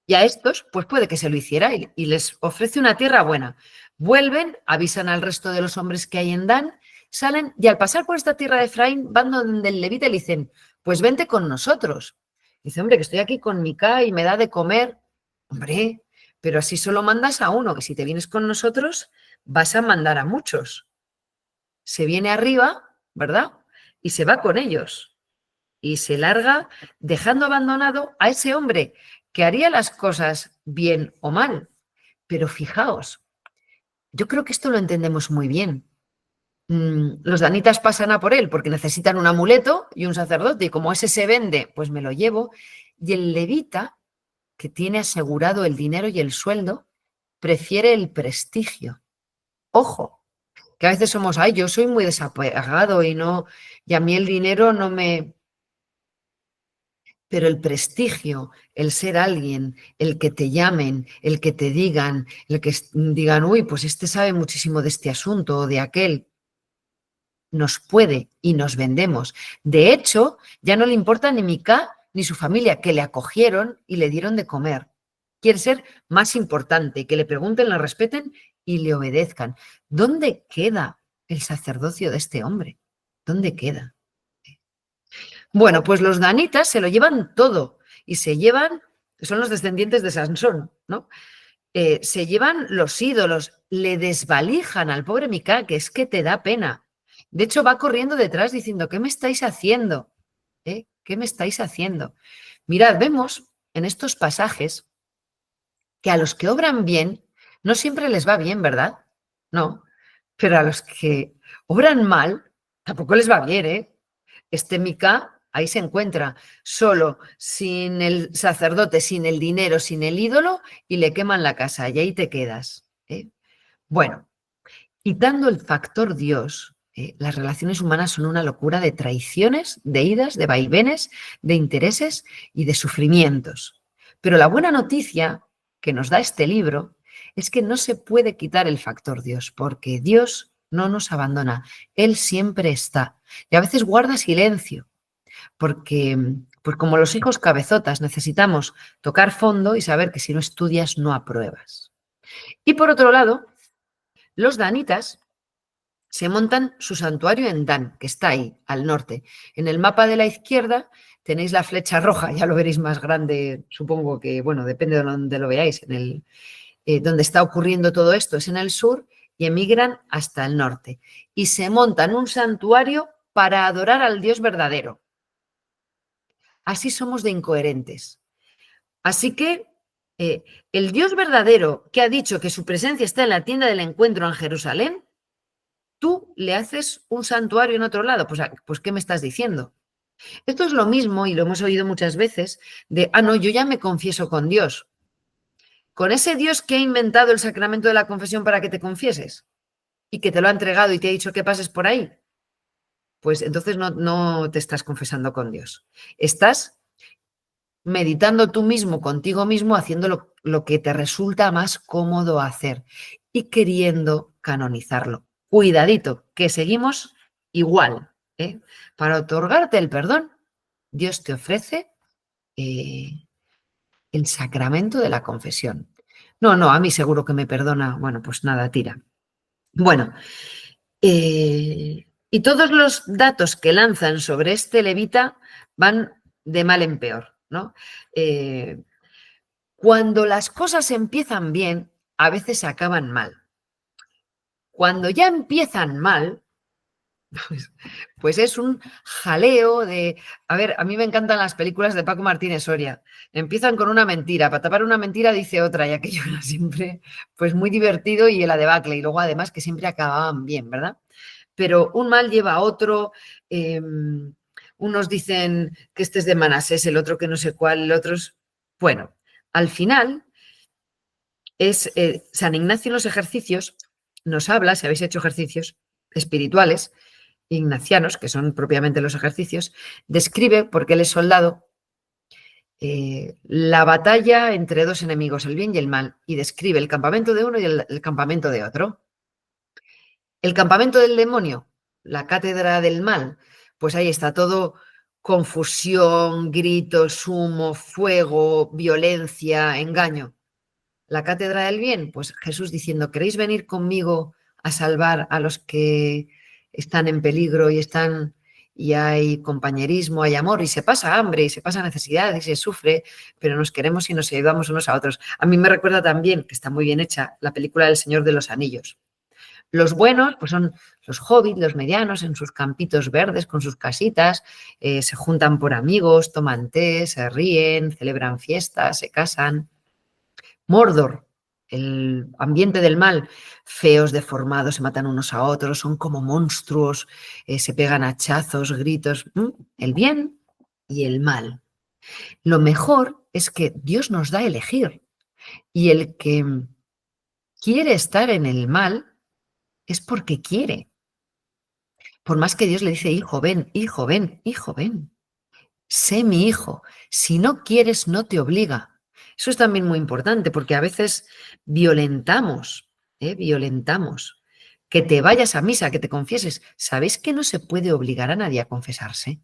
y a estos, pues puede que se lo hiciera y les ofrece una tierra buena. Vuelven, avisan al resto de los hombres que hay en Dan, salen y al pasar por esta tierra de Efraín van donde el levita y le dicen, pues vente con nosotros. Dice, hombre, que estoy aquí con Mica y me da de comer. Hombre, pero así solo mandas a uno, que si te vienes con nosotros vas a mandar a muchos. Se viene arriba, ¿verdad? Y se va con ellos. Y se larga dejando abandonado a ese hombre que haría las cosas bien o mal. Pero fijaos, yo creo que esto lo entendemos muy bien. los danitas pasan a por él porque necesitan un amuleto y un sacerdote, y como ese se vende, pues me lo llevo. Y el levita, que tiene asegurado el dinero y el sueldo, prefiere el prestigio. Ojo, que a veces somos, ay, yo soy muy desapegado y a mí el dinero no me... Pero el prestigio, el ser alguien, el que te llamen, el que te digan, el que digan, uy, pues este sabe muchísimo de este asunto o de aquel, nos puede y nos vendemos. De hecho, ya no le importa ni Mica ni su familia, que le acogieron y le dieron de comer. Quiere ser más importante, que le pregunten, le respeten y le obedezcan. ¿Dónde queda el sacerdocio de este hombre? ¿Dónde queda? Bueno, pues los danitas se lo llevan todo y se llevan, son los descendientes de Sansón, ¿no? Se llevan los ídolos, le desvalijan al pobre Mica, que es que te da pena. De hecho, va corriendo detrás diciendo, ¿qué me estáis haciendo? ¿Qué me estáis haciendo? Mirad, vemos en estos pasajes que a los que obran bien, no siempre les va bien, ¿verdad? No, pero a los que obran mal, tampoco les va bien, ¿eh? Este Mica ahí se encuentra solo, sin el sacerdote, sin el dinero, sin el ídolo, y le queman la casa, y ahí te quedas. Bueno, quitando el factor Dios, las relaciones humanas son una locura de traiciones, de idas, de vaivenes, de intereses y de sufrimientos. Pero la buena noticia que nos da este libro es que no se puede quitar el factor Dios, porque Dios no nos abandona, Él siempre está. Y a veces guarda silencio, porque, pues como los hijos cabezotas, necesitamos tocar fondo y saber que si no estudias no apruebas. Y por otro lado, los danitas se montan su santuario en Dan, que está ahí, al norte. En el mapa de la izquierda tenéis la flecha roja, ya lo veréis más grande, supongo que, bueno, depende de donde lo veáis, donde está ocurriendo todo esto es en el sur, y emigran hasta el norte. Y se montan un santuario para adorar al Dios verdadero. Así somos de incoherentes. Así que el Dios verdadero que ha dicho que su presencia está en la tienda del encuentro en Jerusalén, tú le haces un santuario en otro lado. Pues ¿qué me estás diciendo? Esto es lo mismo, y lo hemos oído muchas veces, de, no, yo ya me confieso con Dios. Con ese Dios que ha inventado el sacramento de la confesión para que te confieses y que te lo ha entregado y te ha dicho que pases por ahí, pues entonces no te estás confesando con Dios. Estás meditando tú mismo, contigo mismo, haciendo lo que te resulta más cómodo hacer y queriendo canonizarlo. Cuidadito, que seguimos igual. Para otorgarte el perdón, Dios te ofrece el sacramento de la confesión. No, a mí seguro que me perdona. Bueno, pues nada, tira. Bueno, y todos los datos que lanzan sobre este levita van de mal en peor, ¿no? Cuando las cosas empiezan bien, a veces acaban mal. Cuando ya empiezan mal, pues es un jaleo de... A ver, a mí me encantan las películas de Paco Martínez Soria. Empiezan con una mentira, para tapar una mentira dice otra, y aquello era siempre pues muy divertido y la debacle, y luego además que siempre acababan bien, ¿verdad? Pero un mal lleva a otro, unos dicen que este es de Manasés, el otro que no sé cuál, el otro es... Bueno, al final es San Ignacio en los ejercicios nos habla, si habéis hecho ejercicios espirituales, ignacianos, que son propiamente los ejercicios, describe, porque él es soldado, la batalla entre dos enemigos, el bien y el mal, y describe el campamento de uno y el campamento de otro. El campamento del demonio, la cátedra del mal, pues ahí está todo confusión, gritos, humo, fuego, violencia, engaño. La cátedra del bien, pues Jesús diciendo, ¿queréis venir conmigo a salvar a los que están en peligro y hay compañerismo, hay amor, y se pasa hambre, y se pasa necesidad, y se sufre, pero nos queremos y nos ayudamos unos a otros? A mí me recuerda también, que está muy bien hecha, la película del Señor de los Anillos. Los buenos, pues son los hobbits, los medianos, en sus campitos verdes, con sus casitas, se juntan por amigos, toman té, se ríen, celebran fiestas, se casan. Mordor, el ambiente del mal, feos, deformados, se matan unos a otros, son como monstruos, se pegan hachazos, gritos, el bien y el mal. Lo mejor es que Dios nos da a elegir y el que quiere estar en el mal es porque quiere. Por más que Dios le dice, hijo, ven, hijo, ven, hijo, ven. Sé mi hijo. Si no quieres, no te obliga. Eso es también muy importante porque a veces violentamos, violentamos. Que te vayas a misa, que te confieses. ¿Sabéis que no se puede obligar a nadie a confesarse?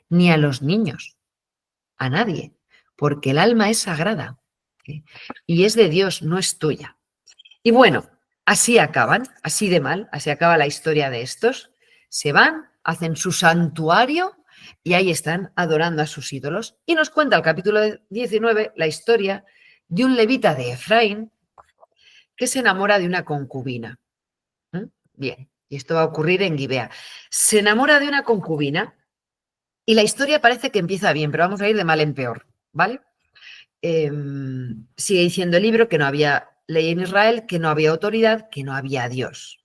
Ni a los niños, a nadie, porque el alma es sagrada, ¿eh? Y es de Dios, no es tuya. Y bueno, así acaban, así de mal, así acaba la historia de estos. Se van, hacen su santuario y ahí están adorando a sus ídolos. Y nos cuenta el capítulo 19 la historia de un levita de Efraín que se enamora de una concubina. Bien, y esto va a ocurrir en Gibea. Se enamora de una concubina y la historia parece que empieza bien, pero vamos a ir de mal en peor, ¿vale? Sigue diciendo el libro que no había ley en Israel, que no había autoridad, que no había Dios.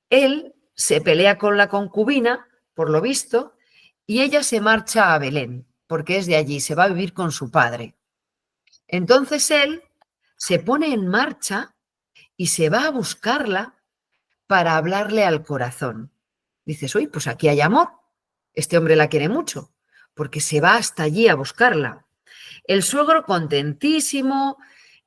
Él se pelea con la concubina, por lo visto, y ella se marcha a Belén, porque es de allí, se va a vivir con su padre. Entonces él se pone en marcha y se va a buscarla para hablarle al corazón. Dices, uy, pues aquí hay amor. Este hombre la quiere mucho, porque se va hasta allí a buscarla. El suegro contentísimo,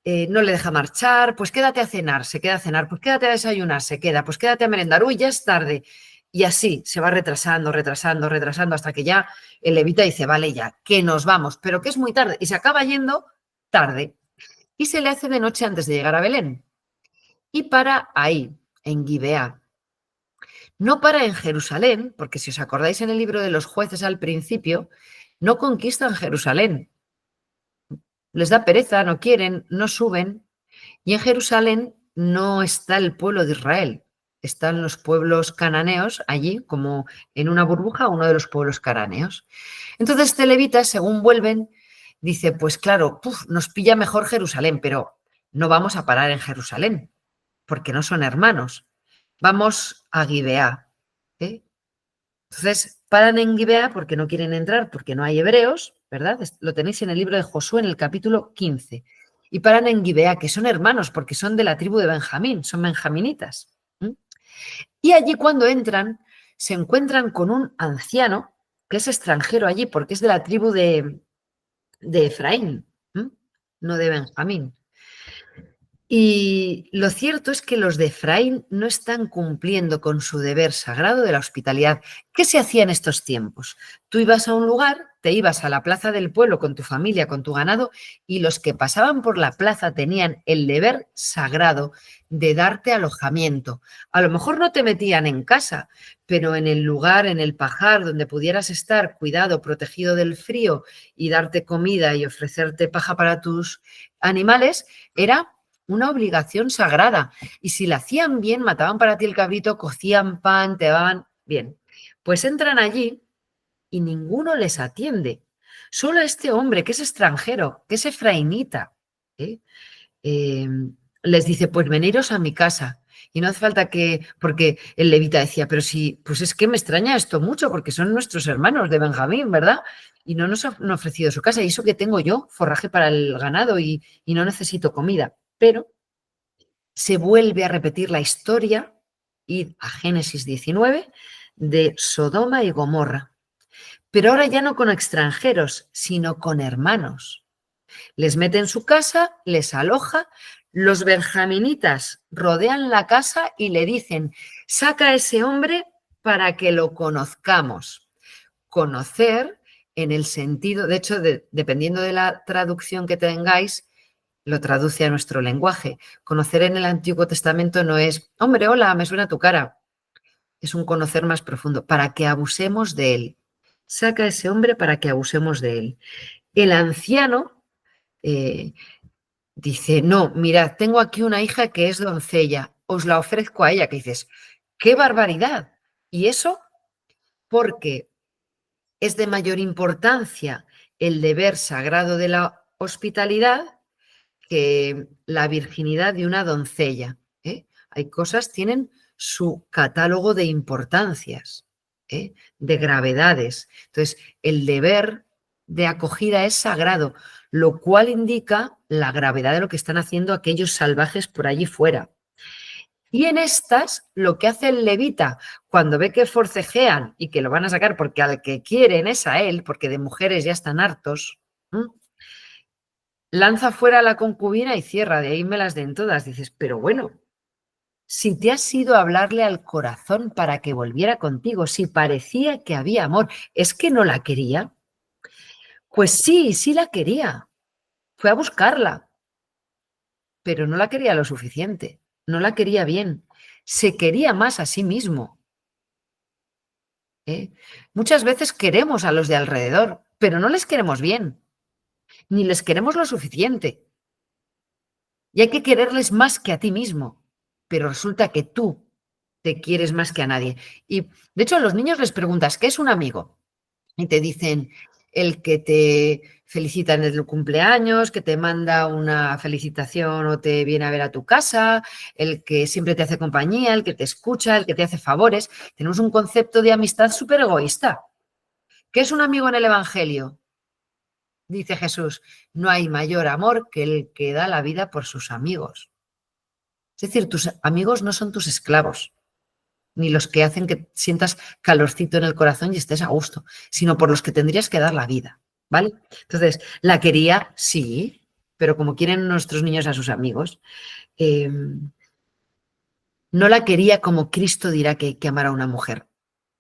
no le deja marchar, pues quédate a cenar, se queda a cenar, pues quédate a desayunar, se queda, pues quédate a merendar, uy, ya es tarde. Y así se va retrasando, retrasando, retrasando, hasta que ya el levita dice, vale, ya, que nos vamos, pero que es muy tarde. Y se acaba yendo tarde. Y se le hace de noche antes de llegar a Belén. Y para ahí, en Gibea. No para en Jerusalén, porque si os acordáis en el libro de los jueces al principio, no conquistan Jerusalén. Les da pereza, no quieren, no suben. Y en Jerusalén no está el pueblo de Israel, están los pueblos cananeos allí, como en una burbuja, uno de los pueblos cananeos. Entonces este levita, según vuelven, dice, pues claro, nos pilla mejor Jerusalén, pero no vamos a parar en Jerusalén, porque no son hermanos. Vamos a Gibeá. Entonces paran en Gibeá porque no quieren entrar, porque no hay hebreos, ¿verdad? Lo tenéis en el libro de Josué, en el capítulo 15. Y paran en Gibeá, que son hermanos, porque son de la tribu de Benjamín, son benjaminitas. Y allí cuando entran, se encuentran con un anciano, que es extranjero allí, porque es de la tribu de Efraín, no de Benjamín. Y lo cierto es que los de Efraín no están cumpliendo con su deber sagrado de la hospitalidad. ¿Qué se hacía en estos tiempos? Tú ibas a un lugar, te ibas a la plaza del pueblo con tu familia, con tu ganado, y los que pasaban por la plaza tenían el deber sagrado de darte alojamiento. A lo mejor no te metían en casa, pero en el lugar, en el pajar, donde pudieras estar cuidado, protegido del frío y darte comida y ofrecerte paja para tus animales, era una obligación sagrada. Y si la hacían bien, mataban para ti el cabrito, cocían pan, te daban bien. Pues entran allí y ninguno les atiende. Solo este hombre, que es extranjero, que es efrainita, ¿eh? Eh, les dice, pues veniros a mi casa. Y no hace falta que, porque el levita decía, pero sí, pues es que me extraña esto mucho, porque son nuestros hermanos de Benjamín, ¿verdad? Y no nos han ofrecido su casa. Y eso que tengo yo, forraje para el ganado y no necesito comida. Pero se vuelve a repetir la historia, id a Génesis 19, de Sodoma y Gomorra. Pero ahora ya no con extranjeros, sino con hermanos. Les mete en su casa, les aloja, los benjaminitas rodean la casa y le dicen, saca a ese hombre para que lo conozcamos. Conocer en el sentido, de hecho, dependiendo de la traducción que tengáis, lo traduce a nuestro lenguaje. Conocer en el Antiguo Testamento no es, hombre, hola, me suena tu cara. Es un conocer más profundo, para que abusemos de él. Saca a ese hombre para que abusemos de él. El anciano dice, no, mirad, tengo aquí una hija que es doncella, os la ofrezco a ella, que dices, ¡qué barbaridad! Y eso porque es de mayor importancia el deber sagrado de la hospitalidad que la virginidad de una doncella. Hay cosas, tienen su catálogo de importancias, de gravedades. Entonces, el deber de acogida es sagrado, lo cual indica la gravedad de lo que están haciendo aquellos salvajes por allí fuera. Y en estas, lo que hace el levita, cuando ve que forcejean y que lo van a sacar porque al que quieren es a él, porque de mujeres ya están hartos, lanza fuera a la concubina y cierra, de ahí me las den todas. Dices, pero bueno, si te has ido a hablarle al corazón para que volviera contigo, si parecía que había amor, ¿es que no la quería? Pues sí, sí la quería. Fue a buscarla, pero no la quería lo suficiente, no la quería bien, se quería más a sí mismo. Muchas veces queremos a los de alrededor, pero no les queremos bien, ni les queremos lo suficiente. Y hay que quererles más que a ti mismo, pero resulta que tú te quieres más que a nadie. Y de hecho a los niños les preguntas, ¿qué es un amigo? Y te dicen el que te felicita en el cumpleaños, que te manda una felicitación o te viene a ver a tu casa, el que siempre te hace compañía, el que te escucha, el que te hace favores. Tenemos un concepto de amistad súper egoísta. ¿Qué es un amigo en el Evangelio? Dice Jesús, no hay mayor amor que el que da la vida por sus amigos. Es decir, tus amigos no son tus esclavos, ni los que hacen que sientas calorcito en el corazón y estés a gusto, sino por los que tendrías que dar la vida, ¿vale? Entonces, la quería, sí, pero como quieren nuestros niños a sus amigos, no la quería como Cristo dirá que hay que amar a una mujer,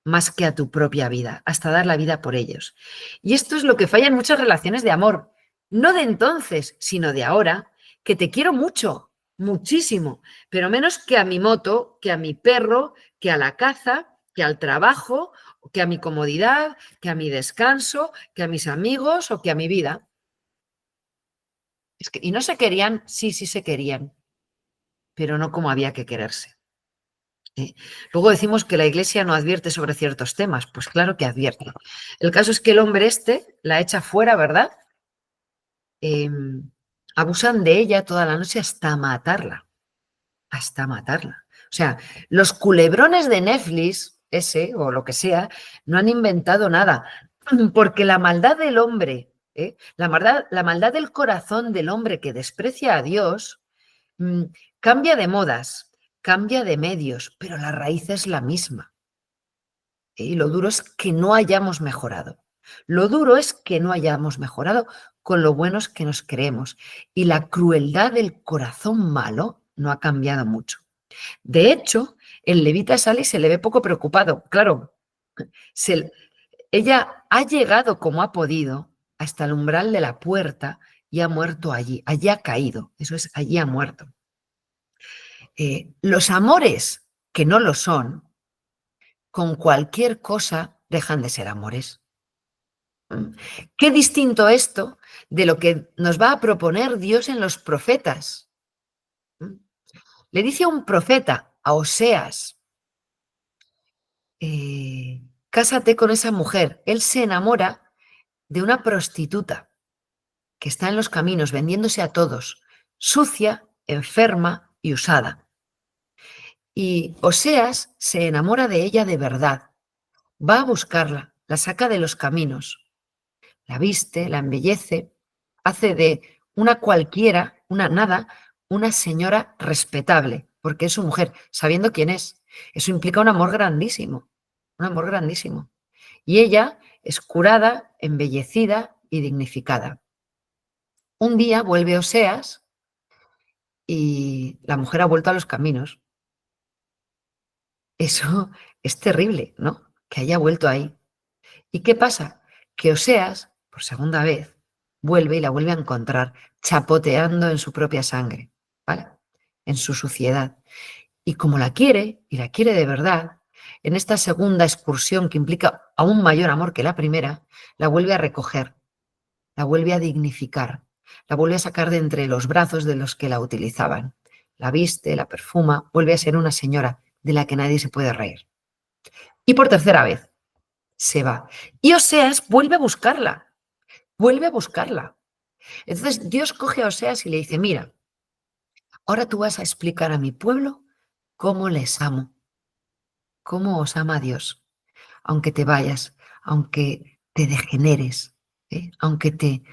más que a tu propia vida, hasta dar la vida por ellos. Y esto es lo que falla en muchas relaciones de amor, no de entonces, sino de ahora, que te quiero mucho, muchísimo, pero menos que a mi moto, que a mi perro, que a la caza, que al trabajo, que a mi comodidad, que a mi descanso, que a mis amigos o que a mi vida. Y no se querían, sí, sí se querían, pero no como había que quererse. Luego decimos que la Iglesia no advierte sobre ciertos temas. Pues claro que advierte. El caso es que el hombre la echa fuera, ¿verdad? Abusan de ella toda la noche hasta matarla. Hasta matarla. O sea, los culebrones de Netflix, ese o lo que sea, no han inventado nada. Porque la maldad del hombre, la maldad del corazón del hombre que desprecia a Dios, cambia de modas, cambia de medios, pero la raíz es la misma. Y lo duro es que no hayamos mejorado. Lo duro es que no hayamos mejorado con lo buenos que nos creemos. Y la crueldad del corazón malo no ha cambiado mucho. De hecho, el levita sale y se le ve poco preocupado. Claro, ella ha llegado como ha podido hasta el umbral de la puerta y ha muerto allí. Allí ha caído. Eso es, allí ha muerto. Los amores que no lo son, con cualquier cosa dejan de ser amores. Qué distinto esto de lo que nos va a proponer Dios en los profetas. Le dice a un profeta, a Oseas, cásate con esa mujer. Él se enamora de una prostituta que está en los caminos vendiéndose a todos, sucia, enferma y usada. Y Oseas se enamora de ella de verdad. Va a buscarla, la saca de los caminos, la viste, la embellece, hace de una cualquiera, una nada, una señora respetable, porque es su mujer, sabiendo quién es. Eso implica un amor grandísimo, un amor grandísimo. Y ella es curada, embellecida y dignificada. Un día vuelve Oseas y la mujer ha vuelto a los caminos. Eso es terrible, ¿no? Que haya vuelto ahí. ¿Y qué pasa? Que Oseas, por segunda vez, vuelve y la vuelve a encontrar chapoteando en su propia sangre, ¿vale? En su suciedad. Y como la quiere, y la quiere de verdad, en esta segunda excursión que implica aún mayor amor que la primera, la vuelve a recoger, la vuelve a dignificar, la vuelve a sacar de entre los brazos de los que la utilizaban. La viste, la perfuma, vuelve a ser una señora de la que nadie se puede reír. Y por tercera vez, se va. Y Oseas vuelve a buscarla, vuelve a buscarla. Entonces Dios coge a Oseas y le dice, mira, ahora tú vas a explicar a mi pueblo cómo les amo, cómo os ama Dios, aunque te vayas, aunque te degeneres, aunque te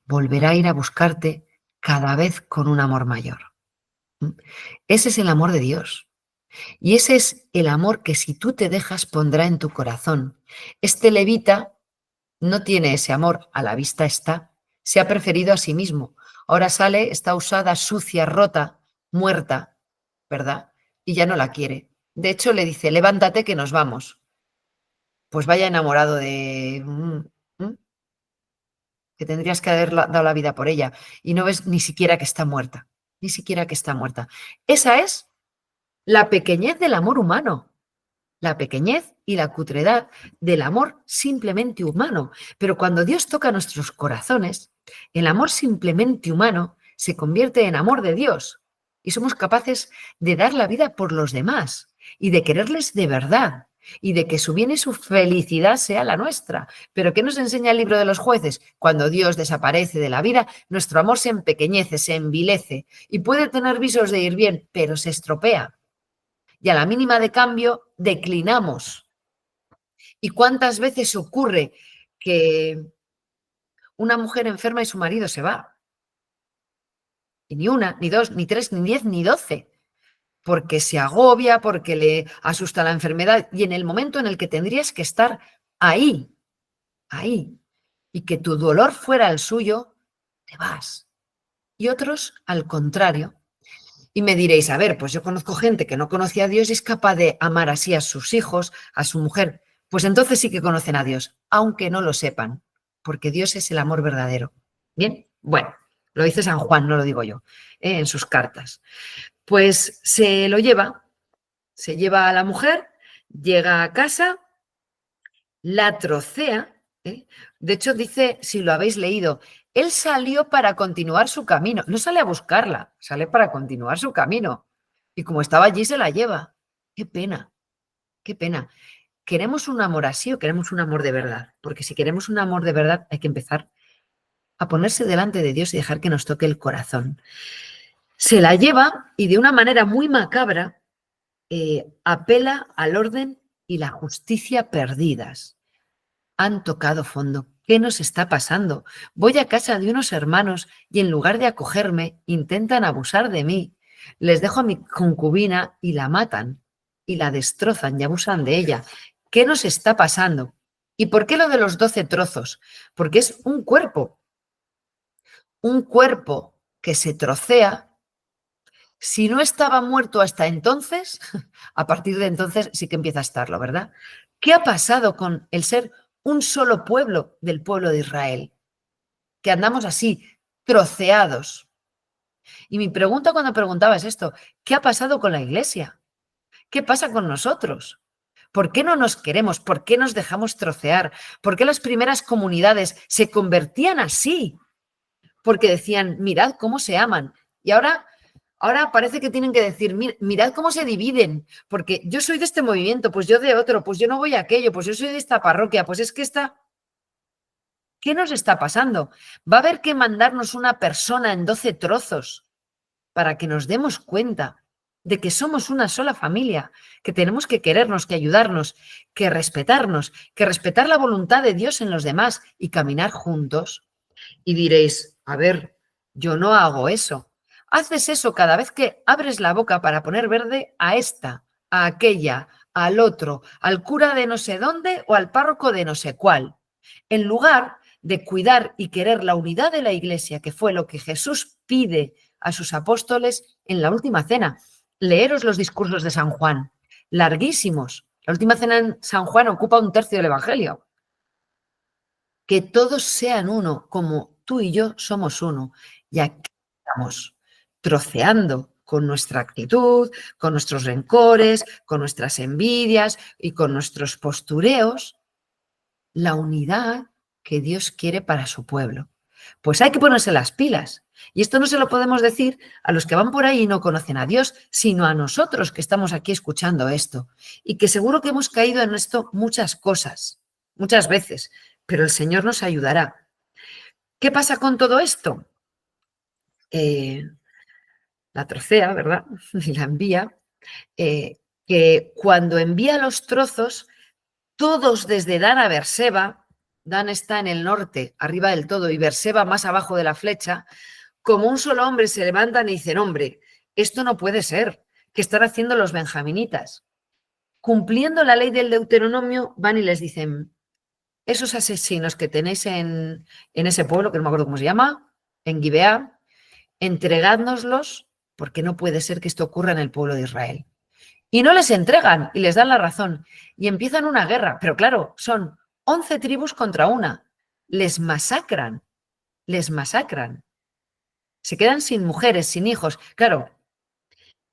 volverá a ir a buscarte cada vez con un amor mayor. ¿Mm? Ese es el amor de Dios. Y ese es el amor que si tú te dejas pondrá en tu corazón. Este levita no tiene ese amor, a la vista está, se ha preferido a sí mismo. Ahora sale, está usada, sucia, rota, muerta, ¿verdad? Y ya no la quiere. De hecho, le dice, levántate que nos vamos. Pues vaya enamorado de... que tendrías que haber dado la vida por ella. Y no ves ni siquiera que está muerta. Ni siquiera que está muerta. Esa es la pequeñez del amor humano. La pequeñez y la cutredad del amor simplemente humano. Pero cuando Dios toca nuestros corazones, el amor simplemente humano se convierte en amor de Dios y somos capaces de dar la vida por los demás y de quererles de verdad y de que su bien y su felicidad sea la nuestra. Pero ¿qué nos enseña el libro de los jueces? Cuando Dios desaparece de la vida, nuestro amor se empequeñece, se envilece y puede tener visos de ir bien, pero se estropea. Y a la mínima de cambio declinamos. ¿Y cuántas veces ocurre que una mujer enferma y su marido se va? Y ni una, ni dos, ni tres, ni 10, ni 12, porque se agobia, porque le asusta la enfermedad y en el momento en el que tendrías que estar ahí, ahí, y que tu dolor fuera el suyo, te vas. Y otros al contrario. Y me diréis, a ver, pues yo conozco gente que no conocía a Dios y es capaz de amar así a sus hijos, a su mujer. Pues entonces sí que conocen a Dios, aunque no lo sepan, porque Dios es el amor verdadero. Bien, bueno, lo dice San Juan, no lo digo yo, en sus cartas. Pues se lleva a la mujer, llega a casa, la trocea. De hecho, dice, si lo habéis leído, él salió para continuar su camino. No sale a buscarla, sale para continuar su camino. Y como estaba allí, se la lleva. Qué pena, qué pena. ¿Queremos un amor así o queremos un amor de verdad? Porque si queremos un amor de verdad, hay que empezar a ponerse delante de Dios y dejar que nos toque el corazón. Se la lleva y de una manera muy macabra apela al orden y la justicia perdidas. Han tocado fondo. ¿Qué nos está pasando? Voy a casa de unos hermanos y en lugar de acogerme, intentan abusar de mí. Les dejo a mi concubina y la matan y la destrozan y abusan de ella. ¿Qué nos está pasando? ¿Y por qué lo de los 12 trozos? Porque es un cuerpo que se trocea. Si no estaba muerto hasta entonces, a partir de entonces sí que empieza a estarlo, ¿verdad? ¿Qué ha pasado con el ser un solo pueblo del pueblo de Israel? Que andamos así, troceados. Y mi pregunta cuando preguntaba es esto, ¿qué ha pasado con la iglesia? ¿Qué pasa con nosotros? ¿Por qué no nos queremos? ¿Por qué nos dejamos trocear? ¿Por qué las primeras comunidades se convertían así? Porque decían, mirad cómo se aman. Y ahora parece que tienen que decir, mirad cómo se dividen, porque yo soy de este movimiento, pues yo de otro, pues yo no voy a aquello, pues yo soy de esta parroquia, pues es que ¿qué nos está pasando? Va a haber que mandarnos una persona en 12 trozos para que nos demos cuenta de que somos una sola familia, que tenemos que querernos, que ayudarnos, que respetar la voluntad de Dios en los demás y caminar juntos. Y diréis, a ver, yo no hago eso. Haces eso cada vez que abres la boca para poner verde a esta, a aquella, al otro, al cura de no sé dónde o al párroco de no sé cuál. En lugar de cuidar y querer la unidad de la iglesia, que fue lo que Jesús pide a sus apóstoles en la última cena. Leeros los discursos de San Juan, larguísimos. La última cena en San Juan ocupa un tercio del Evangelio. Que todos sean uno, como tú y yo somos uno. Y aquí estamos troceando con nuestra actitud, con nuestros rencores, con nuestras envidias y con nuestros postureos, la unidad que Dios quiere para su pueblo. Pues hay que ponerse las pilas. Y esto no se lo podemos decir a los que van por ahí y no conocen a Dios, sino a nosotros que estamos aquí escuchando esto. Y que seguro que hemos caído en esto muchas cosas, muchas veces, pero el Señor nos ayudará. ¿Qué pasa con todo esto? La trocea, ¿verdad? Y la envía, que cuando envía los trozos, todos desde Dan a Berseba, Dan está en el norte, arriba del todo, y Berseba más abajo de la flecha, como un solo hombre se levantan y dicen, hombre, esto no puede ser, ¿qué están haciendo los benjaminitas? Cumpliendo la ley del Deuteronomio, van y les dicen, esos asesinos que tenéis en ese pueblo, que no me acuerdo cómo se llama, en Gibeá, entregádnoslos, porque no puede ser que esto ocurra en el pueblo de Israel. Y no les entregan y les dan la razón. Y empiezan una guerra. Pero claro, son 11 tribus contra una. Les masacran, les masacran. Se quedan sin mujeres, sin hijos. Claro,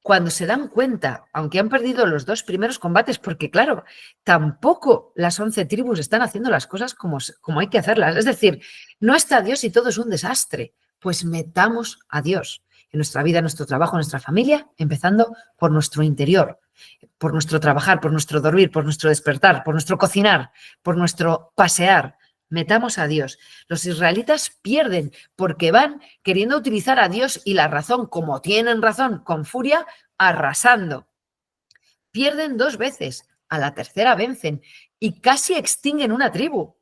cuando se dan cuenta, aunque han perdido los 2 primeros combates, porque claro, tampoco las 11 tribus están haciendo las cosas como hay que hacerlas. Es decir, no está Dios y todo es un desastre. Pues metamos a Dios en nuestra vida, en nuestro trabajo, en nuestra familia, empezando por nuestro interior, por nuestro trabajar, por nuestro dormir, por nuestro despertar, por nuestro cocinar, por nuestro pasear. Metamos a Dios. Los israelitas pierden porque van queriendo utilizar a Dios y la razón, como tienen razón, con furia, arrasando. Pierden 2 veces, a la tercera vencen y casi extinguen una tribu.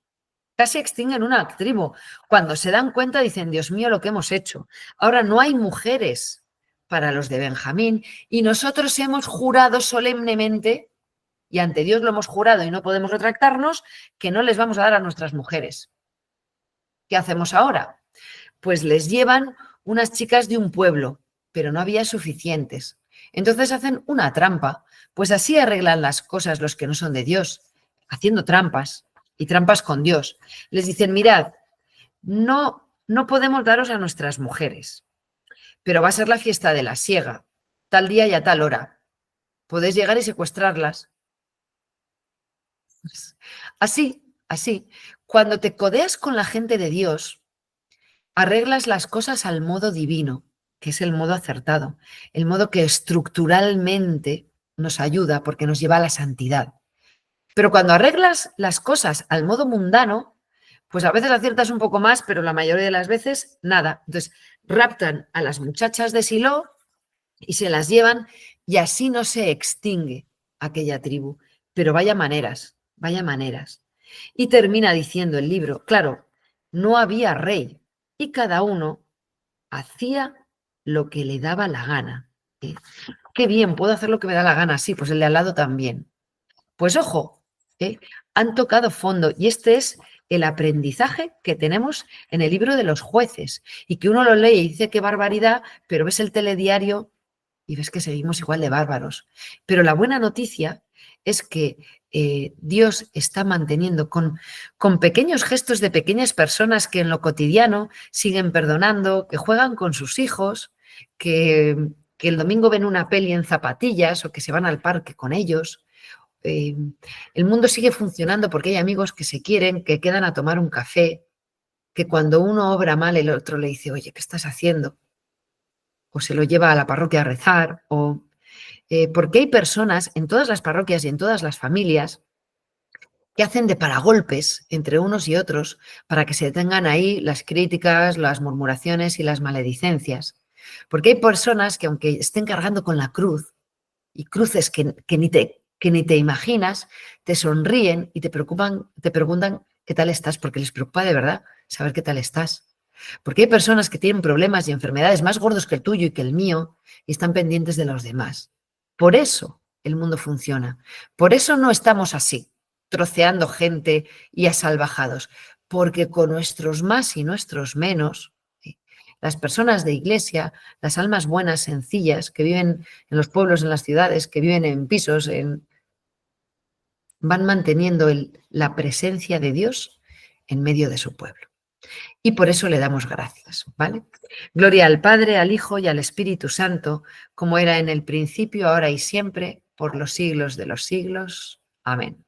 Casi extinguen una tribu. Cuando se dan cuenta dicen, Dios mío, lo que hemos hecho. Ahora no hay mujeres para los de Benjamín y nosotros hemos jurado solemnemente, y ante Dios lo hemos jurado y no podemos retractarnos, que no les vamos a dar a nuestras mujeres. ¿Qué hacemos ahora? Pues les llevan unas chicas de un pueblo, pero no había suficientes. Entonces hacen una trampa, pues así arreglan las cosas los que no son de Dios, haciendo trampas y trampas con Dios. Les dicen, mirad, no podemos daros a nuestras mujeres, pero va a ser la fiesta de la siega, tal día y a tal hora. Podéis llegar y secuestrarlas. Así, cuando te codeas con la gente de Dios, arreglas las cosas al modo divino, que es el modo acertado, el modo que estructuralmente nos ayuda porque nos lleva a la santidad. Pero cuando arreglas las cosas al modo mundano, pues a veces aciertas un poco más, pero la mayoría de las veces nada. Entonces, raptan a las muchachas de Silo y se las llevan y así no se extingue aquella tribu. Pero vaya maneras, vaya maneras. Y termina diciendo el libro, claro, no había rey y cada uno hacía lo que le daba la gana. ¿Eh? Qué bien, puedo hacer lo que me da la gana, sí, pues el de al lado también. Pues ojo, han tocado fondo y este es el aprendizaje que tenemos en el libro de los jueces y que uno lo lee y dice qué barbaridad, pero ves el telediario y ves que seguimos igual de bárbaros. Pero la buena noticia es que Dios está manteniendo con pequeños gestos de pequeñas personas que en lo cotidiano siguen perdonando, que juegan con sus hijos, que el domingo ven una peli en zapatillas o que se van al parque con ellos. El mundo sigue funcionando porque hay amigos que se quieren, que quedan a tomar un café, que cuando uno obra mal el otro le dice, oye, ¿qué estás haciendo? O se lo lleva a la parroquia a rezar, o porque hay personas en todas las parroquias y en todas las familias que hacen de paragolpes entre unos y otros para que se detengan ahí las críticas, las murmuraciones y las maledicencias. Porque hay personas que aunque estén cargando con la cruz, y cruces que ni te imaginas, te sonríen y te preguntan qué tal estás, porque les preocupa de verdad saber qué tal estás. Porque hay personas que tienen problemas y enfermedades más gordos que el tuyo y que el mío y están pendientes de los demás. Por eso el mundo funciona. Por eso no estamos así, troceando gente y asalvajados, porque con nuestros más y nuestros menos, las personas de iglesia, las almas buenas, sencillas, que viven en los pueblos, en las ciudades, que viven en pisos, van manteniendo la presencia de Dios en medio de su pueblo. Y por eso le damos gracias, ¿vale? Gloria al Padre, al Hijo y al Espíritu Santo, como era en el principio, ahora y siempre, por los siglos de los siglos. Amén.